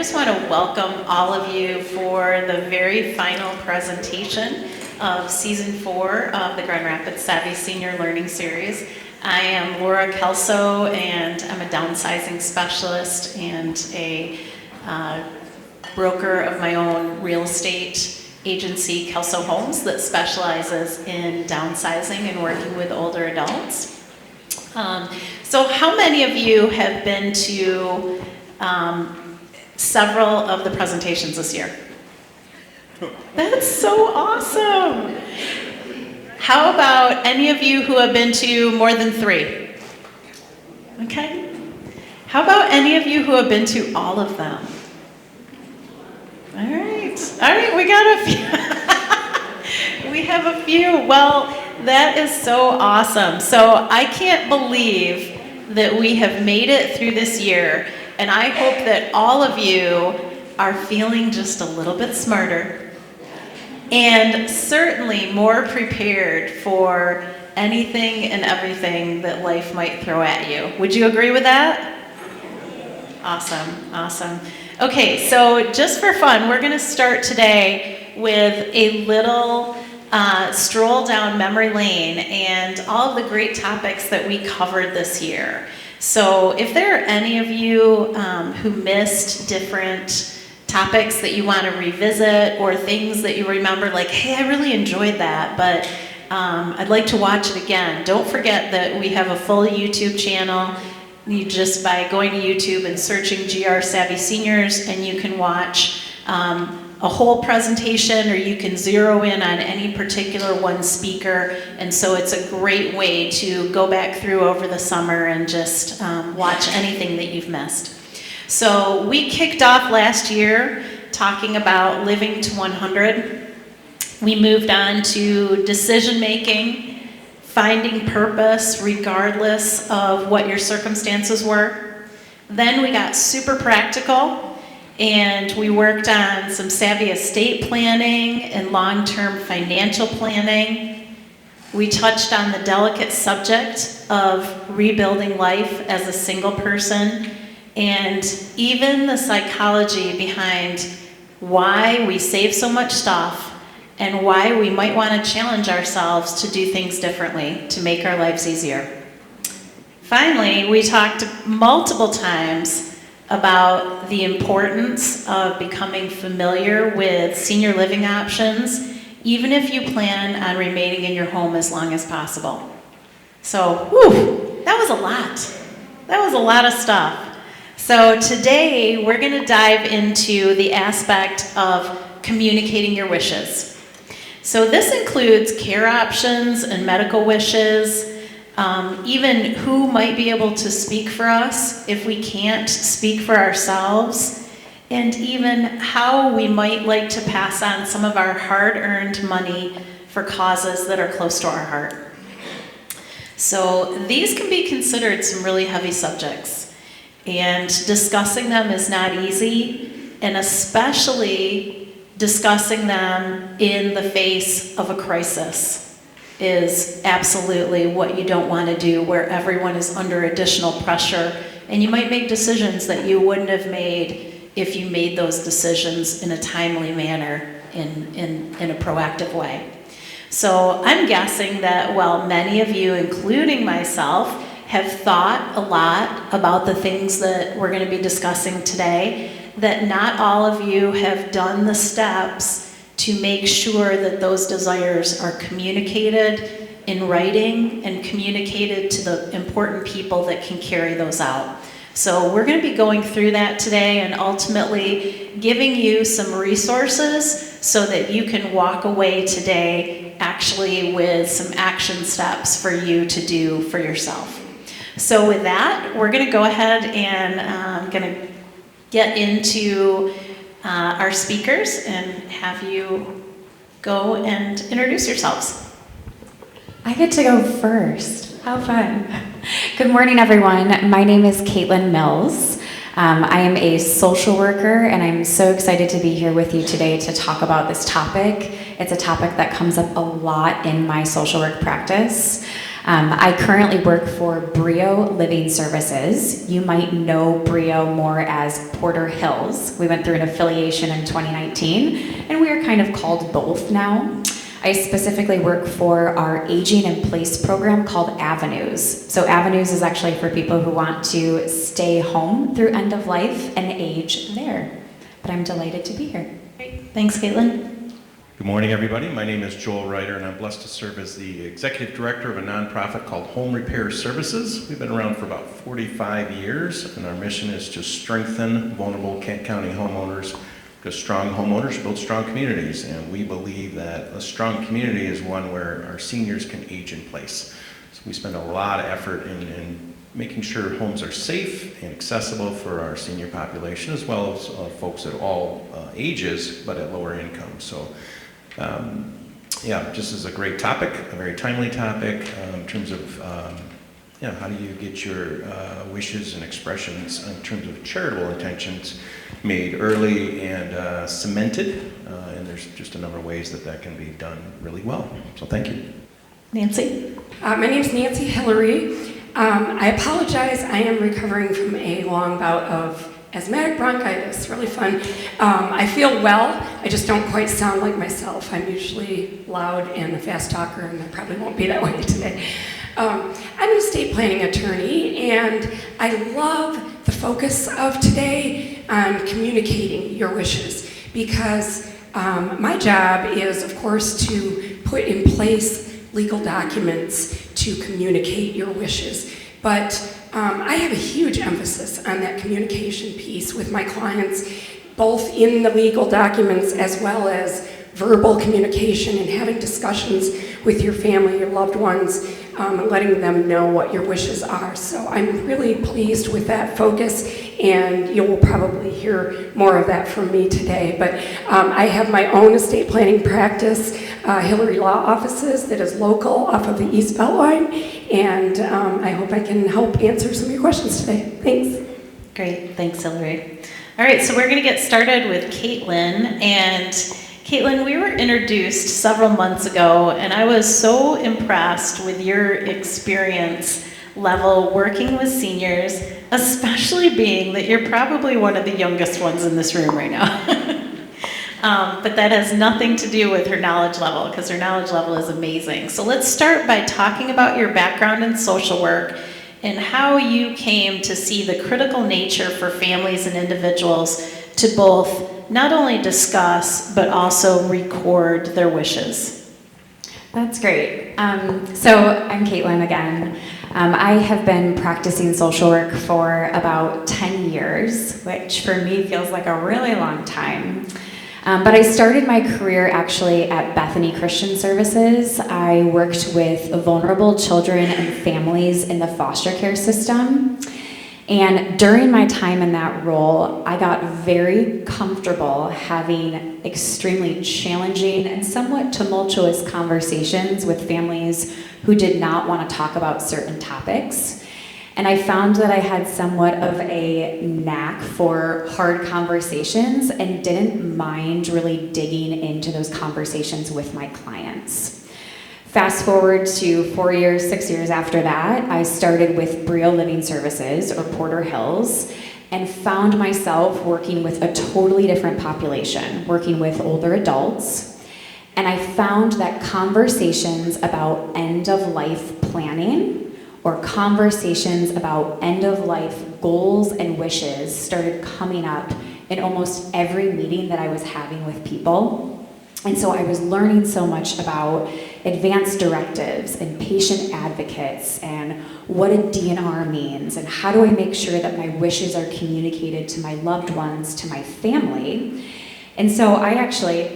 just want to welcome all of you for the very final presentation of Season 4 of the Grand Rapids Savvy Senior Learning Series. I am LauraTKelso, and I'm a downsizing specialist and a broker of my own real estate agency, Kelso Homes, that specializes in downsizing and working with older adults. So how many of you have been to several of the presentations this year? That's so awesome. How about any of you who have been to more than 3? Okay. How about any of you who have been to all of them? All right, we got a few. We have a few. Well, that is so awesome. So I can't believe that we have made it through this year, and I hope that all of you are feeling just a little bit smarter and certainly more prepared for anything and everything that life might throw at you. Would you agree with that? Awesome. Okay, so just for fun, we're going to start today with a little stroll down memory lane and all of the great topics that we covered this year. So if there are any of you who missed different topics that you want to revisit, or things that you remember like, hey, I really enjoyed that, but I'd like to watch it again, don't forget that we have a full YouTube channel. You just by going to YouTube and searching GR Savvy Seniors, and you can watch a whole presentation, or you can zero in on any particular one speaker. And so it's a great way to go back through over the summer and just watch anything that you've missed. So we kicked off last year talking about living to 100. We moved on to decision making, finding purpose regardless of what your circumstances were. Then we got super practical, and we worked on some savvy estate planning and long-term financial planning. We touched on the delicate subject of rebuilding life as a single person, and even the psychology behind why we save so much stuff and why we might want to challenge ourselves to do things differently to make our lives easier. Finally, we talked multiple times about the importance of becoming familiar with senior living options, even if you plan on remaining in your home as long as possible. So, that was a lot. That was a lot of stuff. So today, we're going to dive into the aspect of communicating your wishes. So this includes care options and medical wishes, even who might be able to speak for us if we can't speak for ourselves, and even how we might like to pass on some of our hard-earned money for causes that are close to our heart. So these can be considered some really heavy subjects, and discussing them is not easy, and especially discussing them in the face of a crisis is absolutely what you don't want to do, where everyone is under additional pressure, and you might make decisions that you wouldn't have made if you made those decisions in a timely manner, in a proactive way. So I'm guessing that, well, many of you, including myself, have thought a lot about the things that we're going to be discussing today, that not all of you have done the steps to make sure that those desires are communicated in writing and communicated to the important people that can carry those out. So we're going to be going through that today and ultimately giving you some resources so that you can walk away today actually with some action steps for you to do for yourself. So with that, we're going to go ahead and going to get into our speakers and have you go and introduce yourselves. I get to go first. How fun. Good morning, everyone. My name is Caitlin Mills. I am a social worker, and I'm so excited to be here with you today to talk about this topic. It's a topic that comes up a lot in my social work practice. I currently work for Brio Living Services. You might know Brio more as Porter Hills. We went through an affiliation in 2019, and we are kind of called both now. I specifically work for our Aging in Place program called Avenues. So Avenues is actually for people who want to stay home through end of life and age there. But I'm delighted to be here. Great. Thanks, Caitlin. Good morning, everybody. My name is Joel Ryder, and I'm blessed to serve as the executive director of a nonprofit called Home Repair Services. We've been around for about 45 years, and our mission is to strengthen vulnerable Kent County homeowners, because strong homeowners build strong communities, and we believe that a strong community is one where our seniors can age in place. So we spend a lot of effort in making sure homes are safe and accessible for our senior population, as well as folks at all ages, but at lower income. So. Just as a great topic, a very timely topic in terms of how do you get your wishes and expressions in terms of charitable intentions made early and cemented, and there's just a number of ways that can be done really well. So thank you. Nancy? My name is Nancy Hillary. I apologize, I am recovering from a long bout of asthmatic bronchitis, really fun. I feel well, I just don't quite sound like myself. I'm usually loud and a fast talker, and I probably won't be that way today. I'm an estate planning attorney, and I love the focus of today on communicating your wishes, because my job is, of course, to put in place legal documents to communicate your wishes. But I have a huge emphasis on that communication piece with my clients, both in the legal documents as well as verbal communication and having discussions with your family, your loved ones, and letting them know what your wishes are. So I'm really pleased with that focus, and you will probably hear more of that from me today. But I have my own estate planning practice, Hillary Law Offices, that is local off of the East Beltline, and I hope I can help answer some of your questions today. Thanks. Great. Thanks, Hillary. All right, so we're going to get started with Caitlin. And Caitlin, we were introduced several months ago, and I was so impressed with your experience level working with seniors, especially being that you're probably one of the youngest ones in this room right now. But that has nothing to do with her knowledge level, because her knowledge level is amazing. So let's start by talking about your background in social work and how you came to see the critical nature for families and individuals to both not only discuss, but also record their wishes. That's great. So I'm Caitlin again. I have been practicing social work for about 10 years, which for me feels like a really long time. But I started my career actually at Bethany Christian Services. I worked with vulnerable children and families in the foster care system. And during my time in that role, I got very comfortable having extremely challenging and somewhat tumultuous conversations with families who did not want to talk about certain topics. And I found that I had somewhat of a knack for hard conversations and didn't mind really digging into those conversations with my clients. Fast forward to 6 years after that, I started with Brio Living Services, or Porter Hills, and found myself working with a totally different population, working with older adults. And I found that conversations about end-of-life planning or conversations about end-of-life goals and wishes started coming up in almost every meeting that I was having with people. And so I was learning so much about advanced directives and patient advocates and what a DNR means and how do I make sure that my wishes are communicated to my loved ones, to my family. And so I actually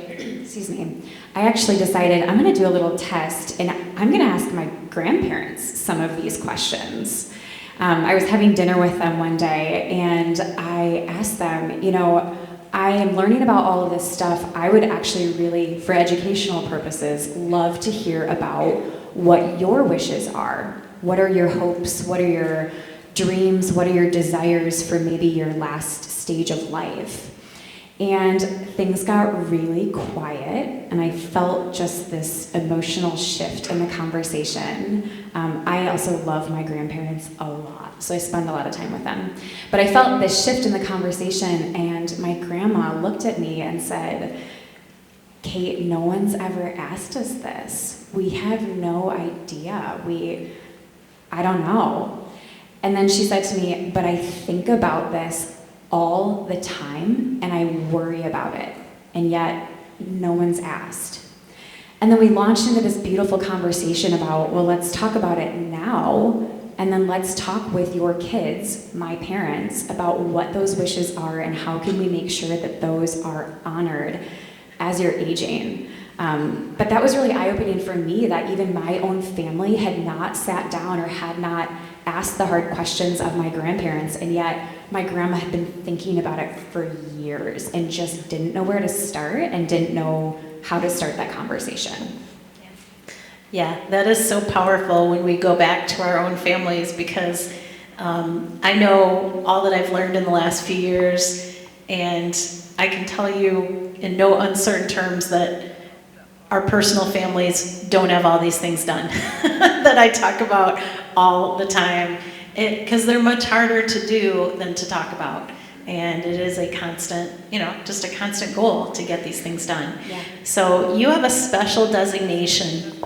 decided I'm going to do a little test, and I'm going to ask my grandparents some of these questions. I was having dinner with them one day, and I asked them, I am learning about all of this stuff. I would actually really, for educational purposes, love to hear about what your wishes are. What are your hopes? What are your dreams? What are your desires for maybe your last stage of life? And things got really quiet, and I felt just this emotional shift in the conversation. I also love my grandparents a lot, so I spend a lot of time with them. But I felt this shift in the conversation, and my grandma looked at me and said, "Kate, no one's ever asked us this. We have no idea. I don't know." And then she said to me, "But I think about this all the time, and I worry about it, and yet no one's asked." And then we launched into this beautiful conversation about, well, let's talk about it now, and then let's talk with your kids, my parents, about what those wishes are and how can we make sure that those are honored as you're aging. But that was really eye-opening for me, that even my own family had not sat down or had not asked the hard questions of my grandparents, and yet my grandma had been thinking about it for years and just didn't know where to start and didn't know how to start that conversation. Yeah, that is so powerful when we go back to our own families, because I know all that I've learned in the last few years, and I can tell you in no uncertain terms that our personal families don't have all these things done that I talk about all the time, because they're much harder to do than to talk about. And it is a constant, just a constant goal to get these things done. Yeah. So you have a special designation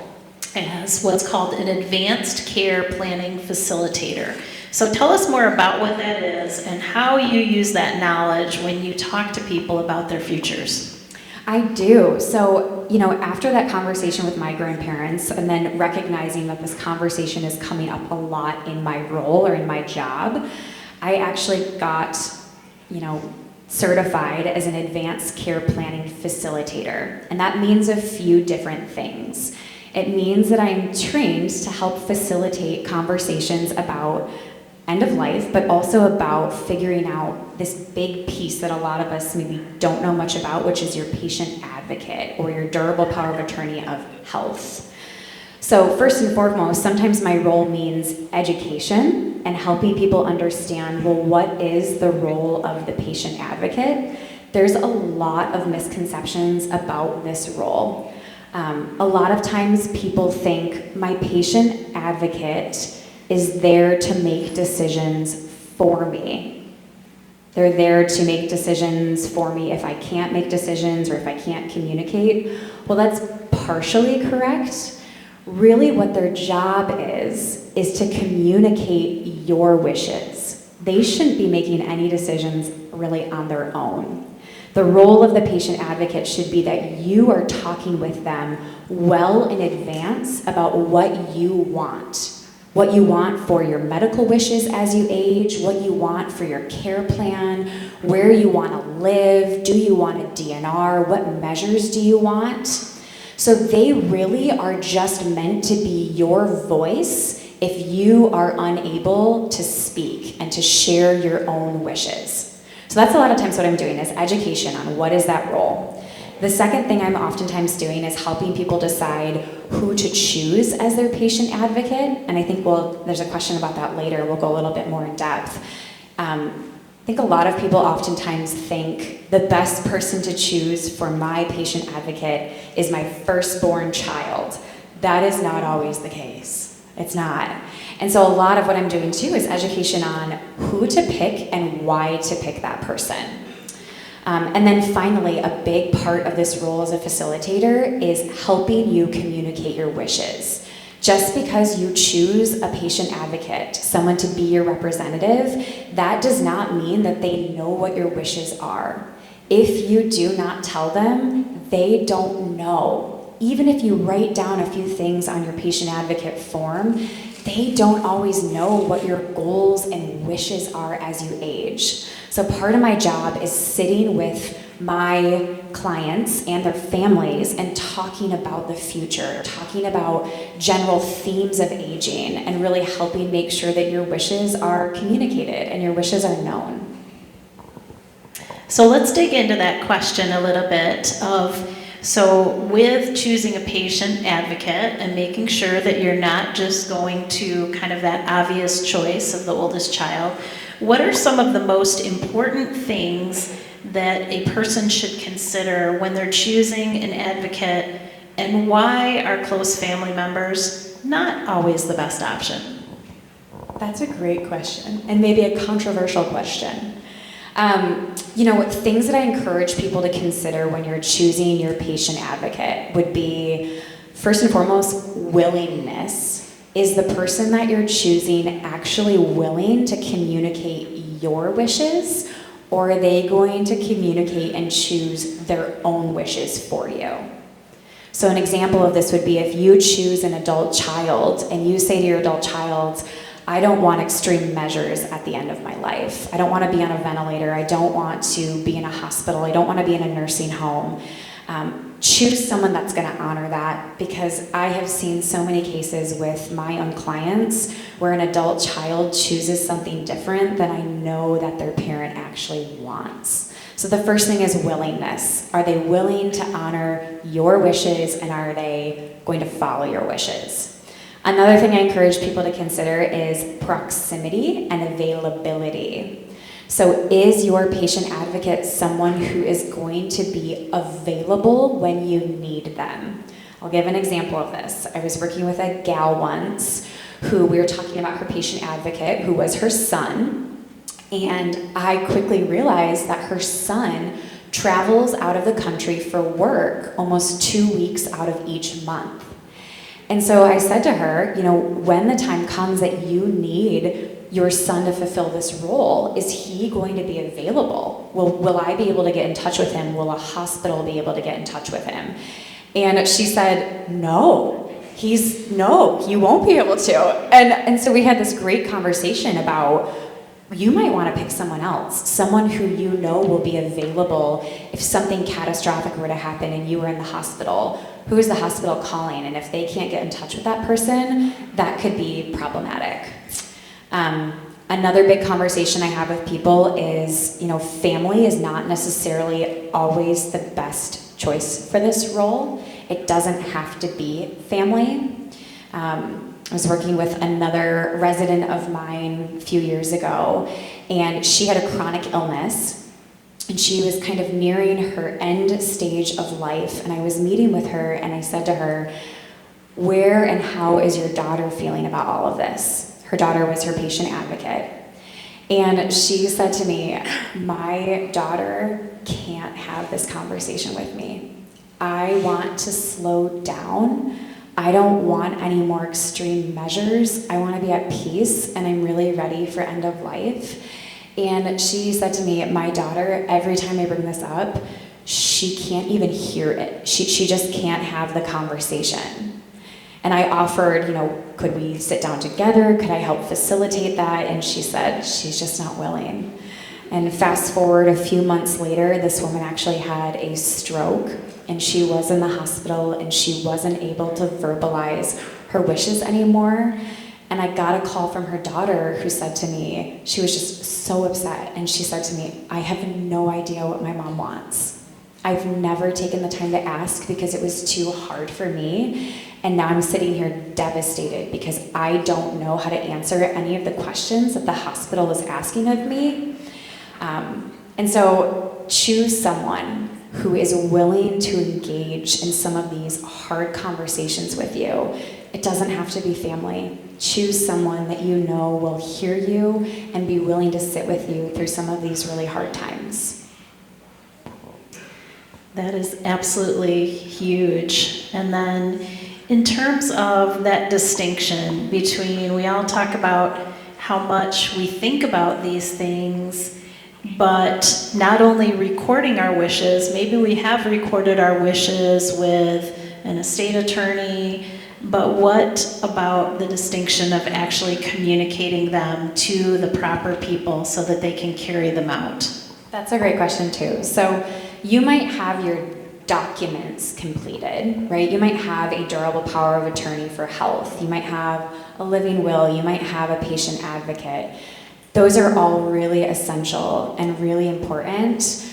as what's called an advanced care planning facilitator. So tell us more about what that is and how you use that knowledge when you talk to people about their futures. I do. So, after that conversation with my grandparents, and then recognizing that this conversation is coming up a lot in my role or in my job, I actually got, certified as an advanced care planning facilitator. And that means a few different things. It means that I'm trained to help facilitate conversations about end of life, but also about figuring out this big piece that a lot of us maybe don't know much about, which is your patient advocate or your durable power of attorney of health. So first and foremost, sometimes my role means education and helping people understand, well, what is the role of the patient advocate? There's a lot of misconceptions about this role. A lot of times people think my patient advocate is there to make decisions for me. They're there to make decisions for me if I can't make decisions or if I can't communicate. Well, that's partially correct. Really what their job is to communicate your wishes. They shouldn't be making any decisions really on their own. The role of the patient advocate should be that you are talking with them well in advance about what you want. What you want for your medical wishes as you age, what you want for your care plan, where you want to live, do you want a DNR, what measures do you want? So they really are just meant to be your voice if you are unable to speak and to share your own wishes. So that's a lot of times what I'm doing is education on what is that role. The second thing I'm oftentimes doing is helping people decide who to choose as their patient advocate. And I think, there's a question about that later. We'll go a little bit more in depth. I think a lot of people oftentimes think the best person to choose for my patient advocate is my firstborn child. That is not always the case. It's not. And so a lot of what I'm doing too is education on who to pick and why to pick that person. And then finally, a big part of this role as a facilitator is helping you communicate your wishes. Just because you choose a patient advocate, someone to be your representative, that does not mean that they know what your wishes are. If you do not tell them, they don't know. Even if you write down a few things on your patient advocate form, they don't always know what your goals and wishes are as you age. So part of my job is sitting with my clients and their families and talking about the future, talking about general themes of aging, and really helping make sure that your wishes are communicated and your wishes are known. So let's dig into that question a little bit so with choosing a patient advocate and making sure that you're not just going to kind of that obvious choice of the oldest child, what are some of the most important things that a person should consider when they're choosing an advocate, and why are close family members not always the best option? That's a great question, and maybe a controversial question. Things that I encourage people to consider when you're choosing your patient advocate would be, first and foremost, willingness. Is the person that you're choosing actually willing to communicate your wishes, or are they going to communicate and choose their own wishes for you? So an example of this would be if you choose an adult child and you say to your adult child, I don't want extreme measures at the end of my life. I don't want to be on a ventilator. I don't want to be in a hospital. I don't want to be in a nursing home. Choose someone that's going to honor that, because I have seen so many cases with my own clients where an adult child chooses something different than I know that their parent actually wants. So the first thing is willingness. Are they willing to honor your wishes, and are they going to follow your wishes? Another thing I encourage people to consider is proximity and availability. So is your patient advocate someone who is going to be available when you need them? I'll give an example of this. I was working with a gal once who we were talking about her patient advocate, who was her son, and I quickly realized that her son travels out of the country for work almost 2 weeks out of each month. And so I said to her, when the time comes that you need your son to fulfill this role, is he going to be available? Will I be able to get in touch with him? Will a hospital be able to get in touch with him? And she said, no, you won't be able to. And so we had this great conversation about, you might want to pick someone else, someone who you know will be available if something catastrophic were to happen and you were in the hospital. Who is the hospital calling? And if they can't get in touch with that person, that could be problematic. Another big conversation I have with people is, family is not necessarily always the best choice for this role. It doesn't have to be family. I was working with another resident of mine a few years ago, and she had a chronic illness, and she was kind of nearing her end stage of life, and I was meeting with her, and I said to her, where and how is your daughter feeling about all of this? Her daughter was her patient advocate. And she said to me, my daughter can't have this conversation with me. I want to slow down. I don't want any more extreme measures. I want to be at peace, and I'm really ready for end of life. And she said to me, my daughter, every time I bring this up, she can't even hear it. She just can't have the conversation. And I offered, could we sit down together? Could I help facilitate that? And she said, she's just not willing. And fast forward a few months later, this woman actually had a stroke, and she was in the hospital, and she wasn't able to verbalize her wishes anymore. And I got a call from her daughter who said to me, she was just so upset, and she said to me, I have no idea what my mom wants. I've never taken the time to ask because it was too hard for me. And now I'm sitting here devastated because I don't know how to answer any of the questions that the hospital is asking of me. And so choose someone who is willing to engage in some of these hard conversations with you. It doesn't have to be family. Choose someone that you know will hear you and be willing to sit with you through some of these really hard times. That is absolutely huge. And then in terms of that distinction between, we all talk about how much we think about these things, but not only recording our wishes, maybe we have recorded our wishes with an estate attorney, but what about the distinction of actually communicating them to the proper people so that they can carry them out? That's a great question too. So you might have your documents completed, right? You might have a durable power of attorney for health. You might have a living will. You might have a patient advocate. Those are all really essential and really important.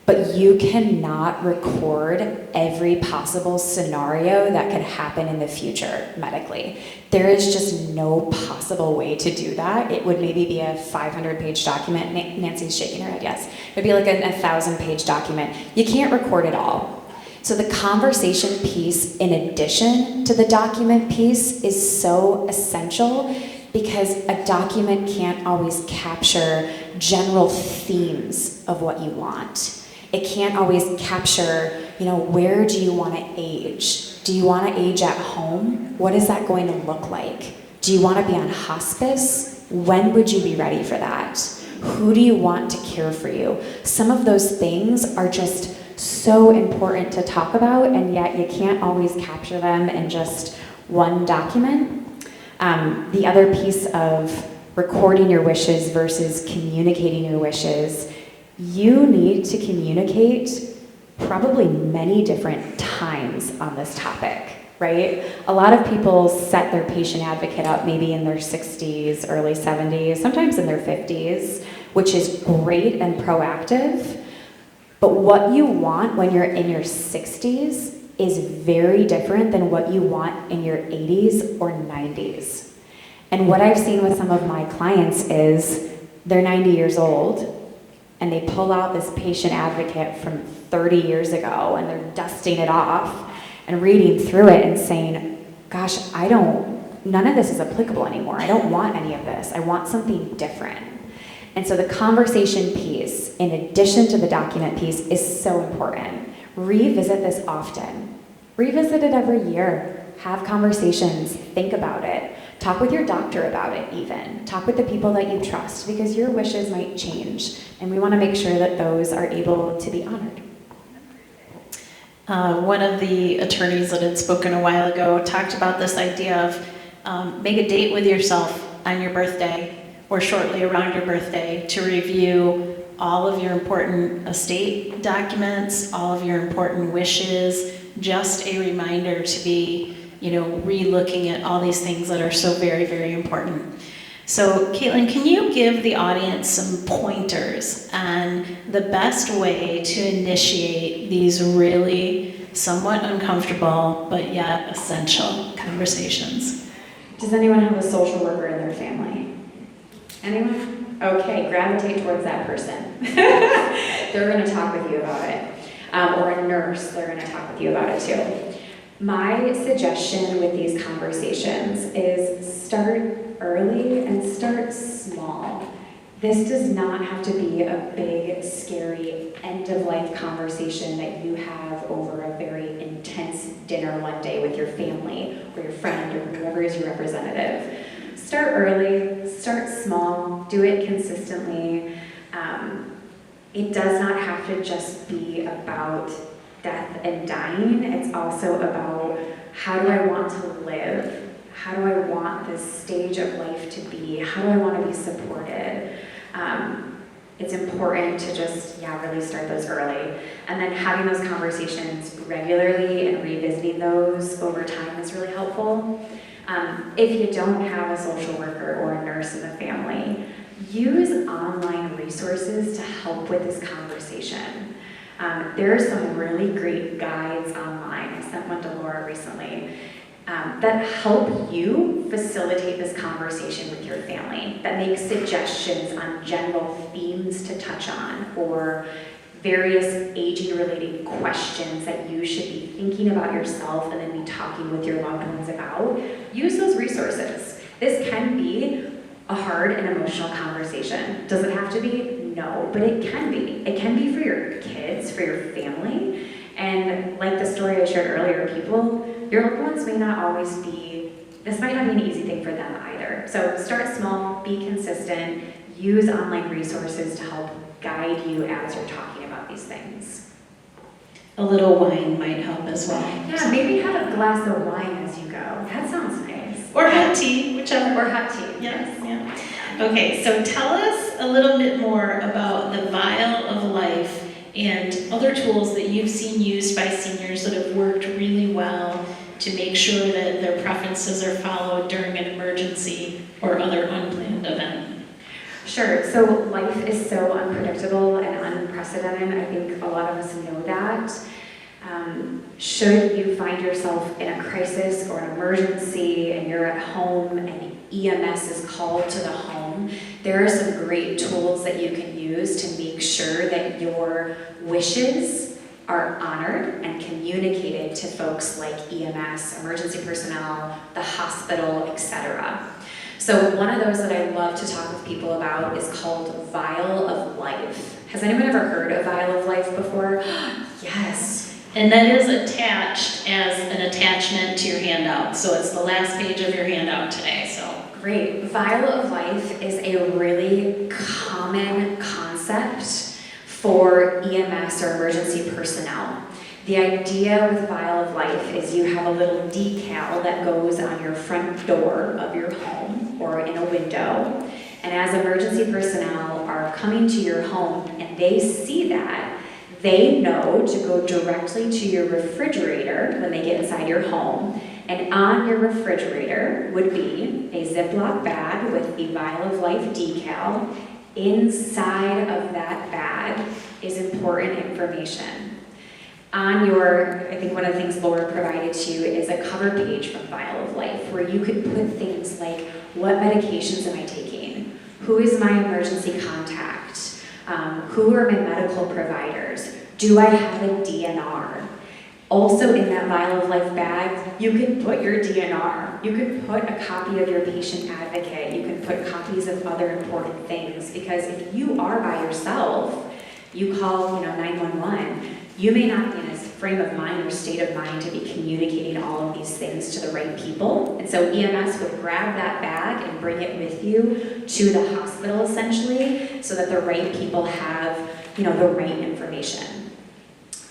but you cannot record every possible scenario that could happen in the future medically. There is just no possible way to do that. It would maybe be a 500-page document. Nancy's shaking her head, yes. It would be like a 1,000-page document. You can't record it all. So the conversation piece, in addition to the document piece, is so essential because a document can't always capture general themes of what you want. It can't always capture, where do you want to age? Do you want to age at home? What is that going to look like? Do you want to be on hospice? When would you be ready for that? Who do you want to care for you? Some of those things are just so important to talk about, and yet you can't always capture them in just one document. The other piece of recording your wishes versus communicating your wishes, you need to communicate probably many different times on this topic, right? A lot of people set their patient advocate up maybe in their 60s, early 70s, sometimes in their 50s, which is great and proactive. But what you want when you're in your 60s is very different than what you want in your 80s or 90s. And what I've seen with some of my clients is they're 90 years old and they pull out this patient advocate from 30 years ago and they're dusting it off and reading through it and saying, gosh, none of this is applicable anymore. I don't want any of this. I want something different. And so the conversation piece, in addition to the document piece, is so important. Revisit this often. Revisit it every year. Have conversations. Think about it. Talk with your doctor about it even. Talk with the people that you trust because your wishes might change. And we want to make sure that those are able to be honored. One of the attorneys that had spoken a while ago talked about this idea of make a date with yourself on your birthday or shortly around your birthday to review all of your important estate documents, all of your important wishes, just a reminder to be, re-looking at all these things that are so very, very important. So, Caitlin, can you give the audience some pointers on the best way to initiate these really somewhat uncomfortable but yet essential conversations? Does anyone have a social worker in their family? Anyone? Okay, gravitate towards that person. They're going to talk with you about it. Or a nurse, they're going to talk with you about it too. My suggestion with these conversations is start early and start small. This does not have to be a big, scary, end-of-life conversation that you have over a very intense dinner one day with your family or your friend or whoever is your representative. Start early, start small, do it consistently. It does not have to just be about death and dying. It's also about how do I want to live? How do I want this stage of life to be? How do I want to be supported? It's important to just, really start those early. And then having those conversations regularly and revisiting those over time is really helpful. If you don't have a social worker or a nurse in the family, use online resources to help with this conversation. There are some really great guides online. I sent one to Laura recently that help you facilitate this conversation with your family, that make suggestions on general themes to touch on or various aging-related questions that you should be thinking about yourself and then be talking with your loved ones about. Use those resources. This can be a hard and emotional conversation. Does it have to be? No, but it can be. It can be for your kids, for your family, and like the story I shared earlier, your loved ones may not always be, this might not be an easy thing for them either. So start small, be consistent, use online resources to help guide you as you're talking about these things. A little wine might help as well. Yeah, maybe have a glass of wine as you go. That sounds nice. Or hot tea, whichever. Or hot tea. Yes, yeah. Okay, so tell us a little bit more about the Vial of Life and other tools that you've seen used by seniors that have worked really well to make sure that their preferences are followed during an emergency or other unplanned event. Sure, so life is so unpredictable and unprecedented unprecedented. I think a lot of us know that. Should you find yourself in a crisis or an emergency and you're at home and EMS is called to the home, there are some great tools that you can use to make sure that your wishes are honored and communicated to folks like EMS, emergency personnel, the hospital, etc. So one of those that I love to talk with people about is called Vial of Life. Has anyone ever heard of Vial of Life before? Yes. And that is attached as an attachment to your handout. So it's the last page of your handout today. So Great. Vial of Life is a really common concept for EMS or emergency personnel. The idea with Vial of Life is you have a little decal that goes on your front door of your home or in a window. And as emergency personnel are coming to your home and they see that, they know to go directly to your refrigerator when they get inside your home. And on your refrigerator would be a Ziploc bag with a Vial of Life decal. Inside of that bag is important information. On your, I think one of the things Laura provided to you is a cover page from Vial of Life where you could put things like, what medications am I taking? Who is my emergency contact? Who are my medical providers? Do I have a DNR? Also in that Vial of Life bag, you can put your DNR. You can put a copy of your patient advocate. You can put copies of other important things, because if you are by yourself, you call 911, you may not be in a frame of mind or state of mind to be communicating all of these things to the right people. And so EMS would grab that bag and bring it with you to the hospital essentially, so that the right people have the right information.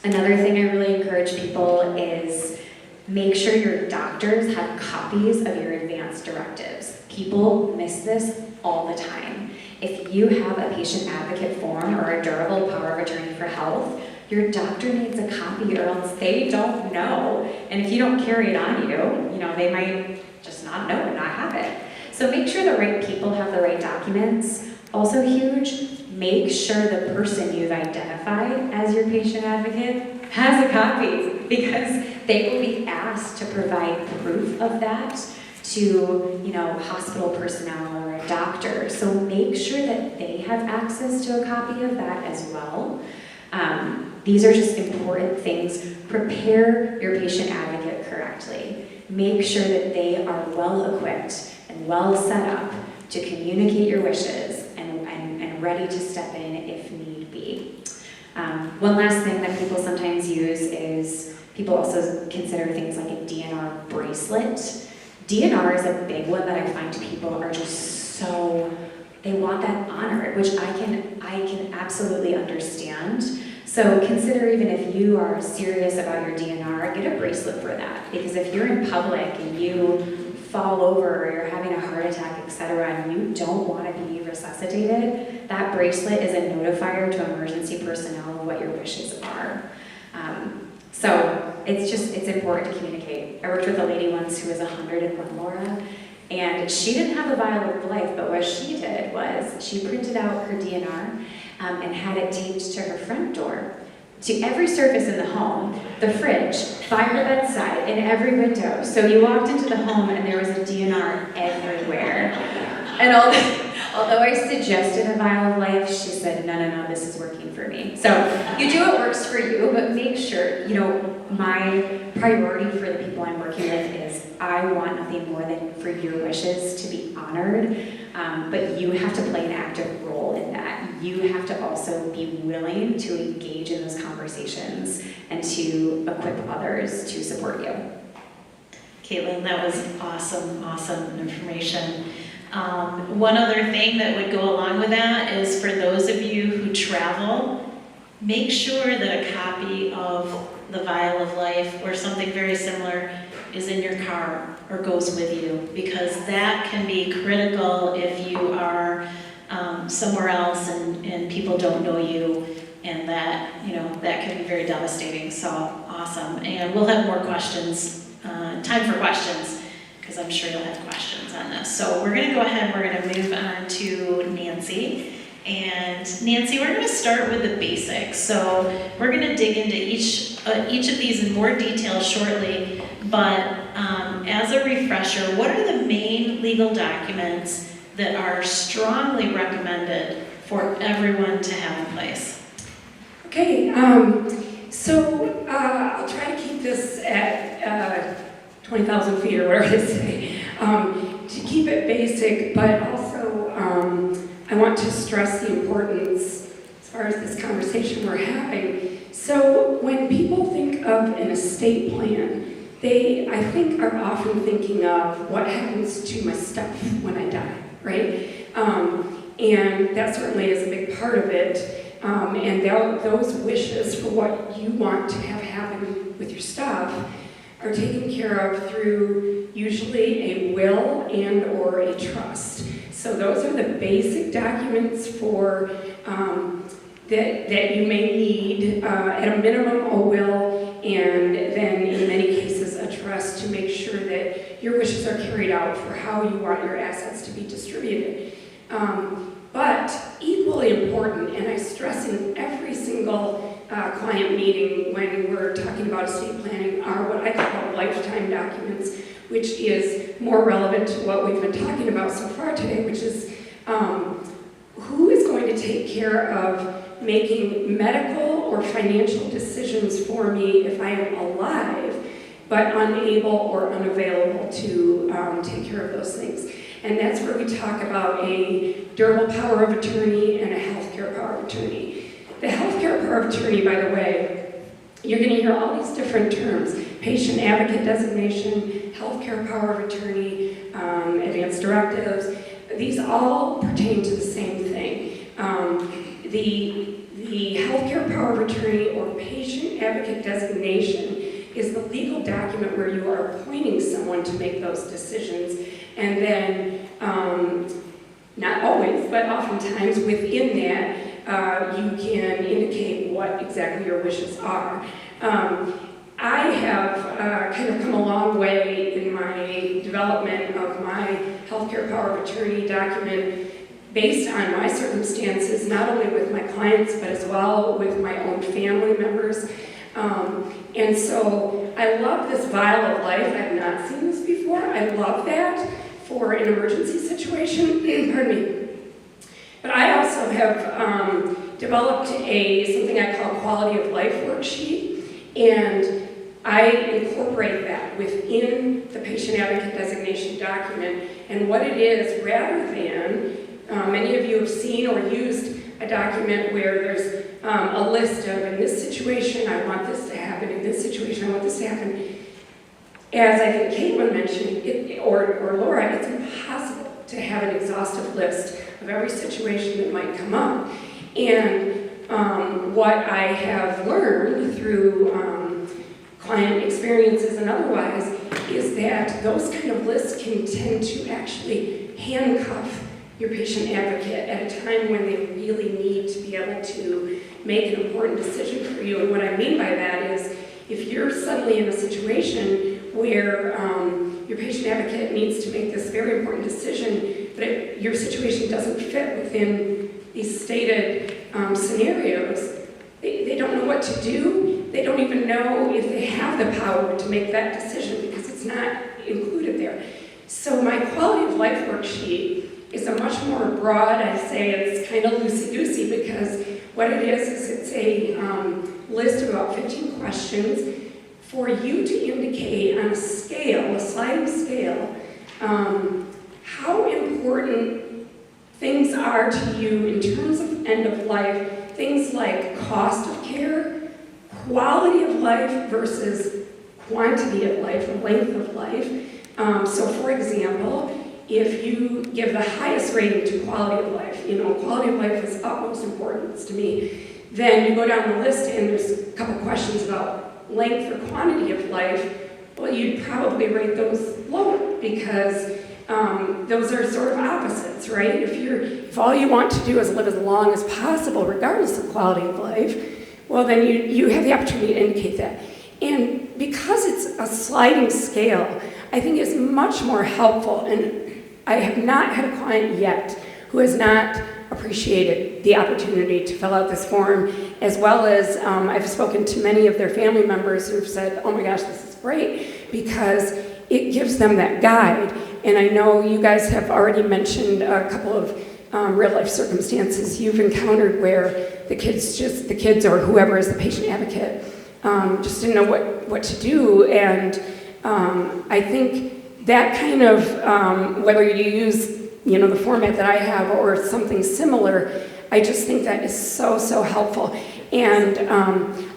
Another thing I really encourage people is make sure your doctors have copies of your advance directives. People miss this all the time. If you have a patient advocate form or a durable power of attorney for health, your doctor needs a copy or else they don't know. And if you don't carry it on you, they might just not know and not have it. So make sure the right people have the right documents. Also huge, make sure the person you've identified as your patient advocate has a copy, because they will be asked to provide proof of that to, hospital personnel or a doctor. So make sure that they have access to a copy of that as well. These are just important things. Prepare your patient advocate correctly. Make sure that they are well equipped and well set up to communicate your wishes and ready to step in if need be. One last thing that people sometimes use is people also consider things like a DNR bracelet. DNR is a big one that I find people are just they want that honored, which I can absolutely understand. So consider, even if you are serious about your DNR, get a bracelet for that. Because if you're in public and you fall over or you're having a heart attack, etc., and you don't want to be resuscitated, that bracelet is a notifier to emergency personnel of what your wishes are. So it's important to communicate. I worked with a lady once who was 101, Laura, and she didn't have a Vial of Life, but what she did was she printed out her DNR and had it taped to her front door, to every surface in the home, the fridge, by her bedside, in every window. So you walked into the home and there was a DNR everywhere. And although I suggested a Vial of Life, she said, no, this is working for me. So you do what works for you, but make sure, my priority for the people I'm working with is I want nothing more than for your wishes to be honored, but you have to play an active role in that. You have to also be willing to engage in those conversations and to equip others to support you. Caitlin, that was awesome information. One other thing that would go along with that is, for those of you who travel, make sure that a copy of the Vial of Life or something very similar is in your car or goes with you, because that can be critical if you are somewhere else and people don't know you, and that can be very devastating. So awesome. And we'll have more questions, time for questions, because I'm sure you'll have questions on this. So we're going to go ahead and we're going to move on to Nancy. And Nancy, we're going to start with the basics. So we're going to dig into each of these in more detail shortly. But as a refresher, what are the main legal documents that are strongly recommended for everyone to have in place? Okay, so I'll try to keep this at 20,000 feet or whatever they say, to keep it basic, but also I want to stress the importance as far as this conversation we're having. So when people think of an estate plan, they, I think, are often thinking of what happens to my stuff when I die, right? And that certainly is a big part of it. And those wishes for what you want to have happen with your stuff are taken care of through usually a will and or a trust. So those are the basic documents for that you may need, at a minimum a will, and then in many cases a trust to make sure that your wishes are carried out for how you want your assets to be distributed. But equally important, and I stress in every single client meeting when we're talking about estate planning, are what I call lifetime documents, which is more relevant to what we've been talking about so far today, which is who is going to take care of making medical or financial decisions for me if I am alive, but unable or unavailable to take care of those things. And that's where we talk about a durable power of attorney and a healthcare power of attorney. The healthcare power of attorney, by the way, you're going to hear all these different terms: patient advocate designation, healthcare power of attorney, advanced directives. These all pertain to the same thing. The healthcare power of attorney or patient advocate designation is the legal document where you are appointing someone to make those decisions. And then, not always, but oftentimes within that, you can indicate what exactly your wishes are. I have kind of come a long way in my development of my healthcare power of attorney document based on my circumstances, not only with my clients, but as well with my own family members. And so I love this vial of life. I've not seen this before. I love that for an emergency situation. Pardon me. But I also have developed something I call quality of life worksheet, and I incorporate that within the patient advocate designation document. And what it is, rather than, many of you have seen or used a document where there's a list of, in this situation, I want this to happen, in this situation, I want this to happen. As I think Caitlin mentioned, or Laura, it's impossible to have an exhaustive list of every situation that might come up. And what I have learned through client experiences and otherwise is that those kind of lists can tend to actually handcuff your patient advocate at a time when they really need to be able to make an important decision for you. And what I mean by that is, if you're suddenly in a situation where your patient advocate needs to make this very important decision, but your situation doesn't fit within these stated scenarios, they don't know what to do. They don't even know if they have the power to make that decision because it's not included there. So my quality of life worksheet is a much more broad, I say it's kind of loosey-goosey, because what it is it's a list of about 15 questions for you to indicate on a scale, a sliding scale, how important things are to you in terms of end of life, things like cost of care, quality of life versus quantity of life, or length of life. So for example, if you give the highest rating to quality of life, quality of life is utmost importance to me, then you go down the list and there's a couple questions about length or quantity of life. Well, you'd probably rate those lower because those are sort of opposites, right? If all you want to do is live as long as possible, regardless of quality of life, well, then you have the opportunity to indicate that. And because it's a sliding scale, I think it's much more helpful. And I have not had a client yet who has not appreciated the opportunity to fill out this form, as well as I've spoken to many of their family members who've said, oh my gosh, this is great, because it gives them that guide. And I know you guys have already mentioned a couple of real life circumstances you've encountered where the kids or whoever is the patient advocate just didn't know what to do. And I think that kind of, whether you use the format that I have or something similar, I just think that is so, so helpful. And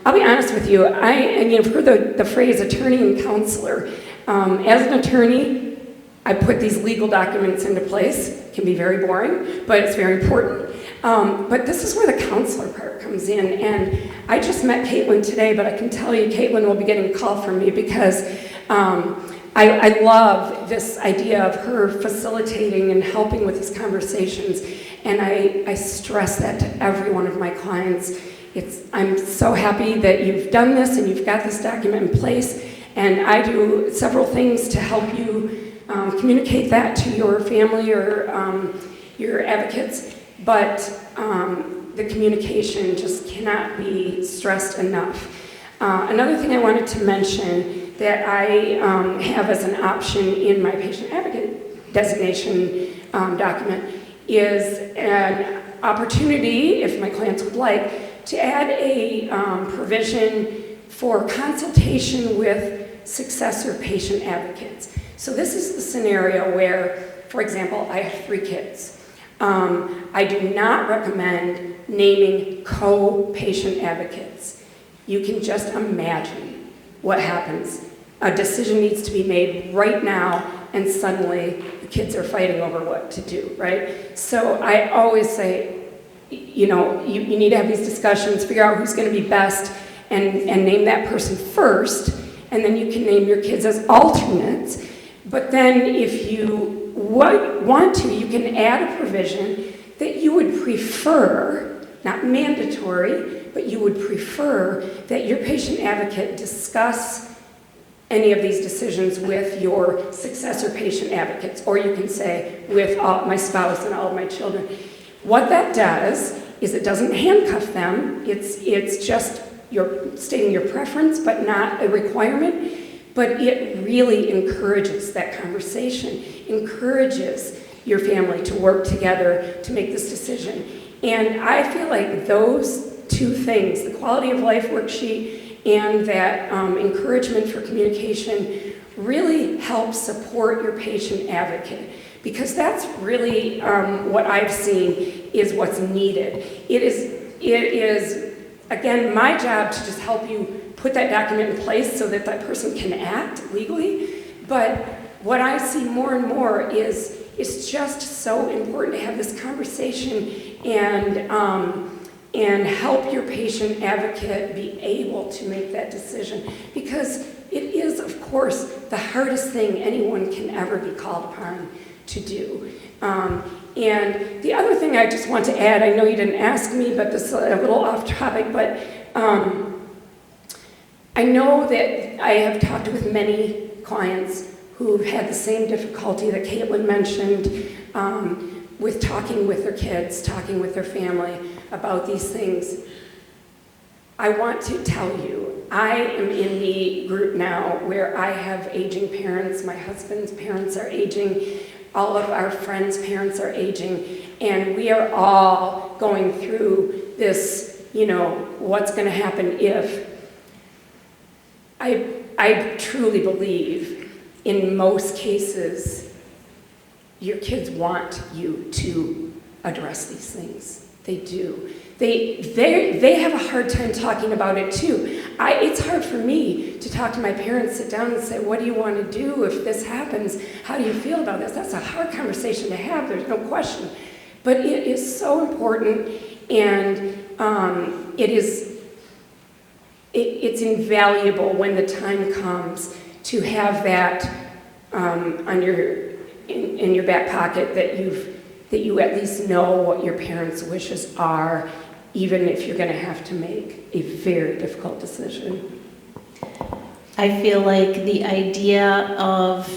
I'll be honest with you, I've heard the phrase attorney and counselor. As an attorney, I put these legal documents into place. It can be very boring, but it's very important. But this is where the counselor part comes in. And I just met Caitlin today, but I can tell you Caitlin will be getting a call from me because I love this idea of her facilitating and helping with these conversations. And I stress that to every one of my clients. I'm so happy that you've done this and you've got this document in place. And I do several things to help you communicate that to your family or your advocates. But the communication just cannot be stressed enough. Another thing I wanted to mention that I have as an option in my patient advocate designation document is an opportunity, if my clients would like, to add a provision for consultation with successor patient advocates. So this is the scenario where, for example, I have 3 kids. I do not recommend naming co-patient advocates. You can just imagine what happens. A decision needs to be made right now, and suddenly the kids are fighting over what to do, right? So I always say, you need to have these discussions, figure out who's going to be best, and name that person first, and then you can name your kids as alternates. But then if you want to, you can add a provision that you would prefer, not mandatory, but you would prefer that your patient advocate discuss any of these decisions with your successor patient advocates, or you can say with my spouse and all of my children. What that does is it doesn't handcuff them. It's just you're stating your preference, but not a requirement. But it really encourages that conversation, encourages your family to work together to make this decision. And I feel like those 2 things, the quality of life worksheet and that encouragement for communication, really help support your patient advocate. Because that's really what I've seen is what's needed. It is, again, my job to just help you put that document in place so that that person can act legally. But what I see more and more is it's just so important to have this conversation and help your patient advocate be able to make that decision. Because it is, of course, the hardest thing anyone can ever be called upon to do. And the other thing I just want to add, I know you didn't ask me, but this is a little off topic, but I know that I have talked with many clients who've had the same difficulty that Caitlin mentioned with talking with their kids, talking with their family about these things. I want to tell you, I am in the group now where I have aging parents, my husband's parents are aging, all of our friends' parents are aging, and we are all going through this, what's going to happen if. I truly believe in most cases your kids want you to address these things. They do. They have a hard time talking about it too. It's hard for me to talk to my parents, sit down and say, what do you want to do if this happens? How do you feel about this? That's a hard conversation to have, there's no question. But it is so important, and it's invaluable when the time comes to have that in your back pocket, that you at least know what your parents' wishes are, even if you're going to have to make a very difficult decision. I feel like the idea of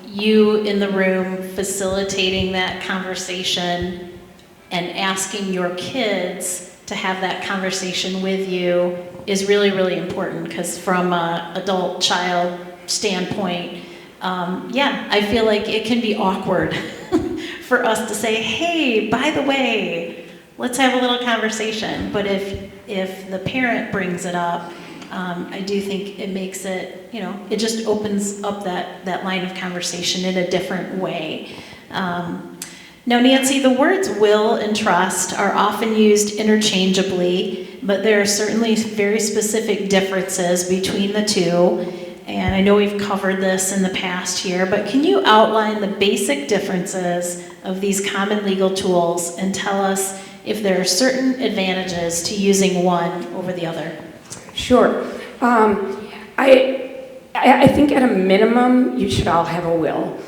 you in the room facilitating that conversation and asking your kids to have that conversation with you is really, really important, because from an adult-child standpoint, I feel like it can be awkward for us to say, hey, by the way, let's have a little conversation. But if the parent brings it up, I do think it makes it, it just opens up that line of conversation in a different way. Now, Nancy, the words will and trust are often used interchangeably, but there are certainly very specific differences between the two. And I know we've covered this in the past here, but can you outline the basic differences of these common legal tools and tell us if there are certain advantages to using one over the other? Sure. I think at a minimum, you should all have a will.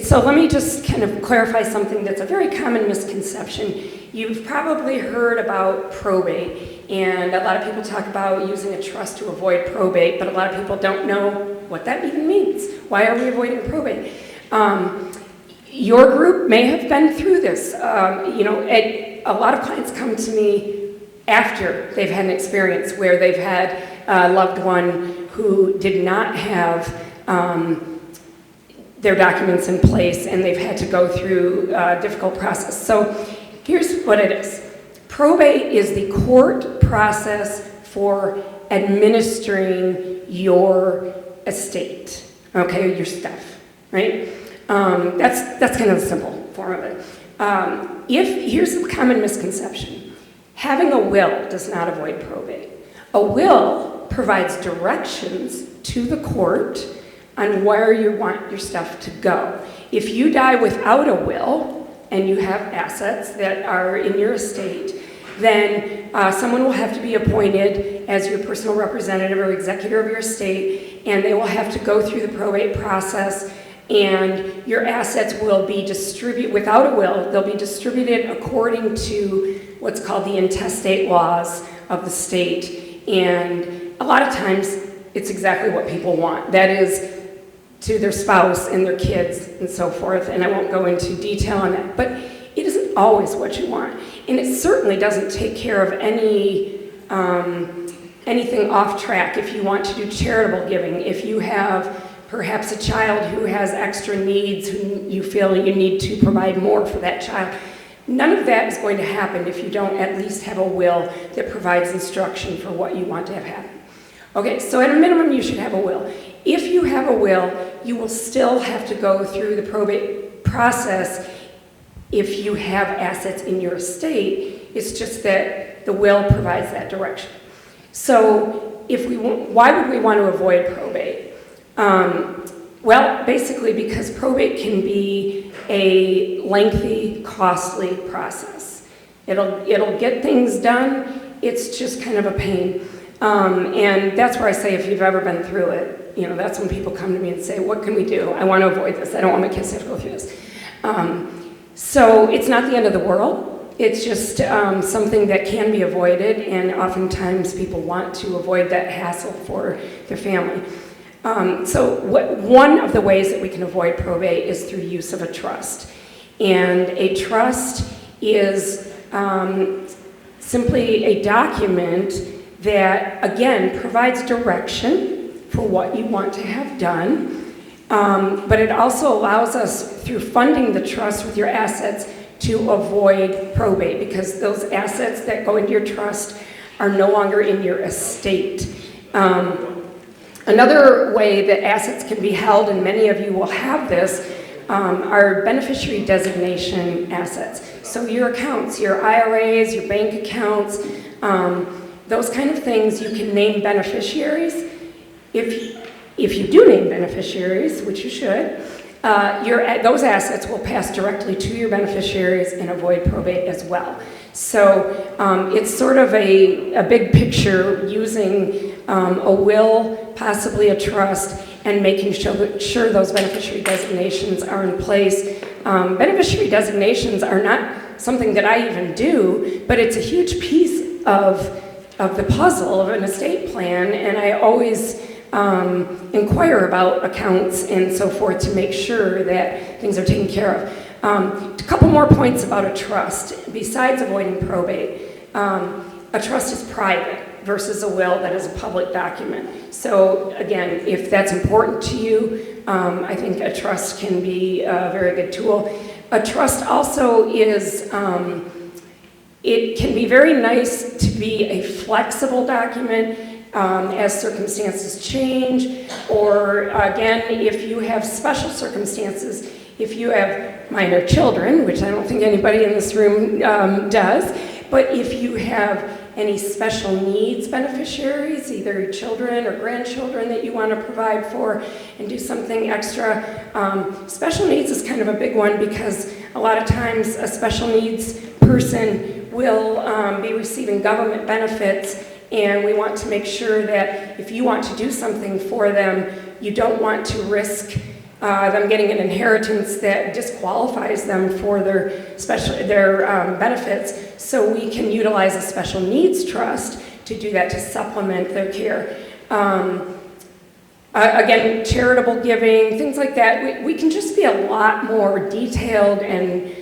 So let me just kind of clarify something that's a very common misconception. You've probably heard about probate, and a lot of people talk about using a trust to avoid probate, but a lot of people don't know what that even means. Why are we avoiding probate? Your group may have been through this. A lot of clients come to me after they've had an experience where they've had a loved one who did not have their documents in place, and they've had to go through a difficult process. So here's what it is. Probate is the court process for administering your estate, okay, your stuff, right? That's kind of the simple form of it. Here's a common misconception. Having a will does not avoid probate. A will provides directions to the court on where you want your stuff to go. If you die without a will and you have assets that are in your estate, then someone will have to be appointed as your personal representative or executor of your estate, and they will have to go through the probate process, and your assets will be distributed, without a will, they'll be distributed according to what's called the intestate laws of the state. And a lot of times, it's exactly what people want. That is, to their spouse and their kids and so forth, and I won't go into detail on that, but it isn't always what you want. And it certainly doesn't take care of anything off track. If you want to do charitable giving, if you have perhaps a child who has extra needs, who you feel you need to provide more for that child, none of that is going to happen if you don't at least have a will that provides instruction for what you want to have happen. Okay, so at a minimum, you should have a will. If you have a will, you will still have to go through the probate process if you have assets in your estate. It's just that the will provides that direction. So why would we want to avoid probate? Well, basically because probate can be a lengthy, costly process. It'll get things done, it's just kind of a pain. And that's where I say if you've ever been through it, that's when people come to me and say, what can we do? I want to avoid this. I don't want my kids to have to go through this. So it's not the end of the world. It's just something that can be avoided, and oftentimes people want to avoid that hassle for their family. One of the ways that we can avoid probate is through use of a trust. And a trust is simply a document that, again, provides direction for what you want to have done, but it also allows us, through funding the trust with your assets, to avoid probate, because those assets that go into your trust are no longer in your estate. Another way that assets can be held, and many of you will have this, are beneficiary designation assets. So your accounts, your IRAs, your bank accounts, those kind of things, you can name beneficiaries. If you do name beneficiaries, which you should, those assets will pass directly to your beneficiaries and avoid probate as well. So it's sort of a big picture using a will, possibly a trust, and making sure those beneficiary designations are in place. Beneficiary designations are not something that I even do, but it's a huge piece of the puzzle of an estate plan, and I always inquire about accounts and so forth to make sure that things are taken care of. A couple more points about a trust. Besides avoiding probate, a trust is private versus a will that is a public document. So again, if that's important to you, I think a trust can be a very good tool. A trust also is, it can be very nice to be a flexible document as circumstances change, or again, if you have special circumstances, if you have minor children, which I don't think anybody in this room does, but if you have any special needs beneficiaries, either children or grandchildren that you want to provide for and do something extra. Special needs is kind of a big one because a lot of times a special needs person will be receiving government benefits, and we want to make sure that if you want to do something for them, you don't want to risk them getting an inheritance that disqualifies them for their benefits. So we can utilize a special needs trust to do that, to supplement their care. Again, charitable giving, things like that. We can just be a lot more detailed and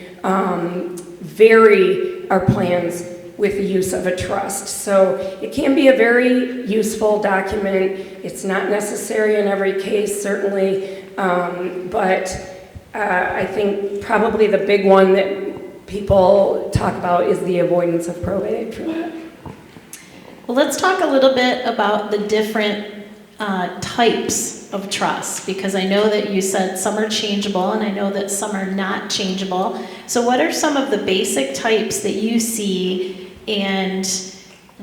vary our plans with the use of a trust. So it can be a very useful document. It's not necessary in every case, certainly, but I think probably the big one that people talk about is the avoidance of probate for that. Well, let's talk a little bit about the different types of trust, because I know that you said some are changeable and I know that some are not changeable. So what are some of the basic types that you see and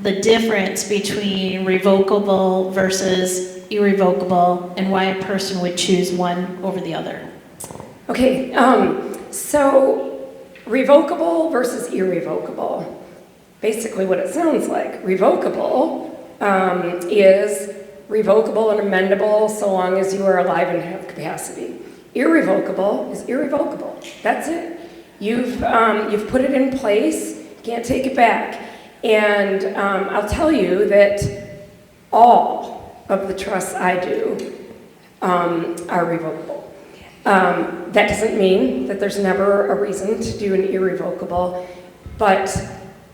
the difference between revocable versus irrevocable, and why a person would choose one over the other? Okay, so revocable versus irrevocable. Basically what it sounds like. Revocable is revocable and amendable so long as you are alive and have capacity. Irrevocable is irrevocable. That's it. You've put it in place, can't take it back. And I'll tell you that all of the trusts I do are revocable. That doesn't mean that there's never a reason to do an irrevocable, but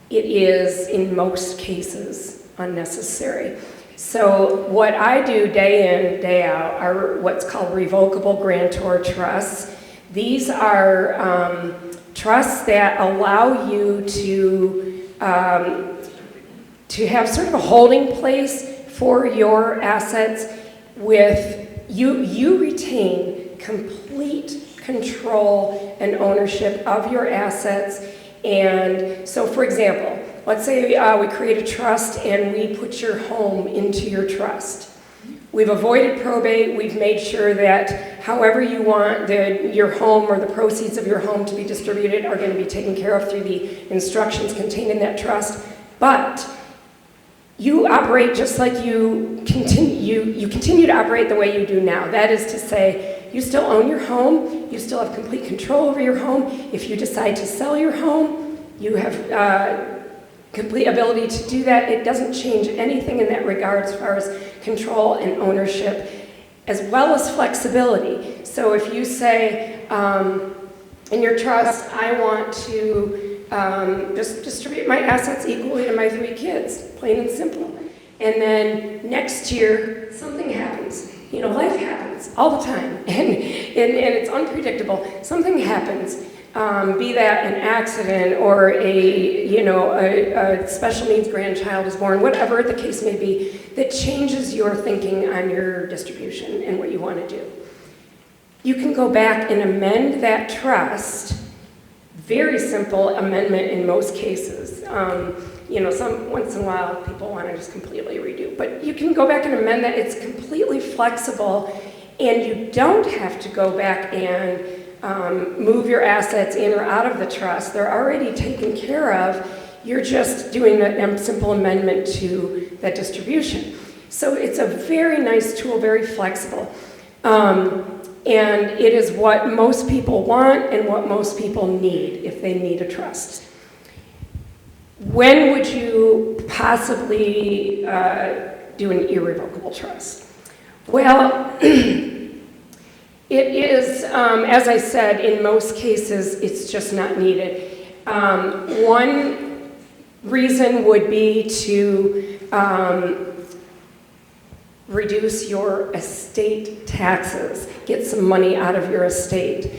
it is in most cases unnecessary. So what I do day in, day out are what's called revocable grantor trusts. These are trusts that allow you to have sort of a holding place for your assets with you retain complete control and ownership of your assets. And so, for example, let's say we create a trust and we put your home into your trust. We've avoided probate. We've made sure that however you want your home or the proceeds of your home to be distributed are going to be taken care of through the instructions contained in that trust. But you operate just like you continue to operate the way you do now. That is to say, you still own your home. You still have complete control over your home. If you decide to sell your home, you have complete ability to do that. It doesn't change anything in that regard as far as control and ownership, as well as flexibility. So if you say in your trust, I want to just distribute my assets equally to my 3 kids, plain and simple. And then next year, something happens. You know, life happens all the time, and it's unpredictable. Something happens, be that an accident or a special needs grandchild is born, whatever the case may be, that changes your thinking on your distribution and what you want to do. You can go back and amend that trust. Very simple amendment in most cases. Once in a while people want to just completely redo, but you can go back and amend that. It's completely flexible, and you don't have to go back and move your assets in or out of the trust. They're already taken care of. You're just doing a simple amendment to that distribution. So it's a very nice tool, very flexible. And it is what most people want and what most people need if they need a trust. When would you possibly do an irrevocable trust? Well, It is, as I said, in most cases, it's just not needed. One reason would be to reduce your estate taxes, get some money out of your estate.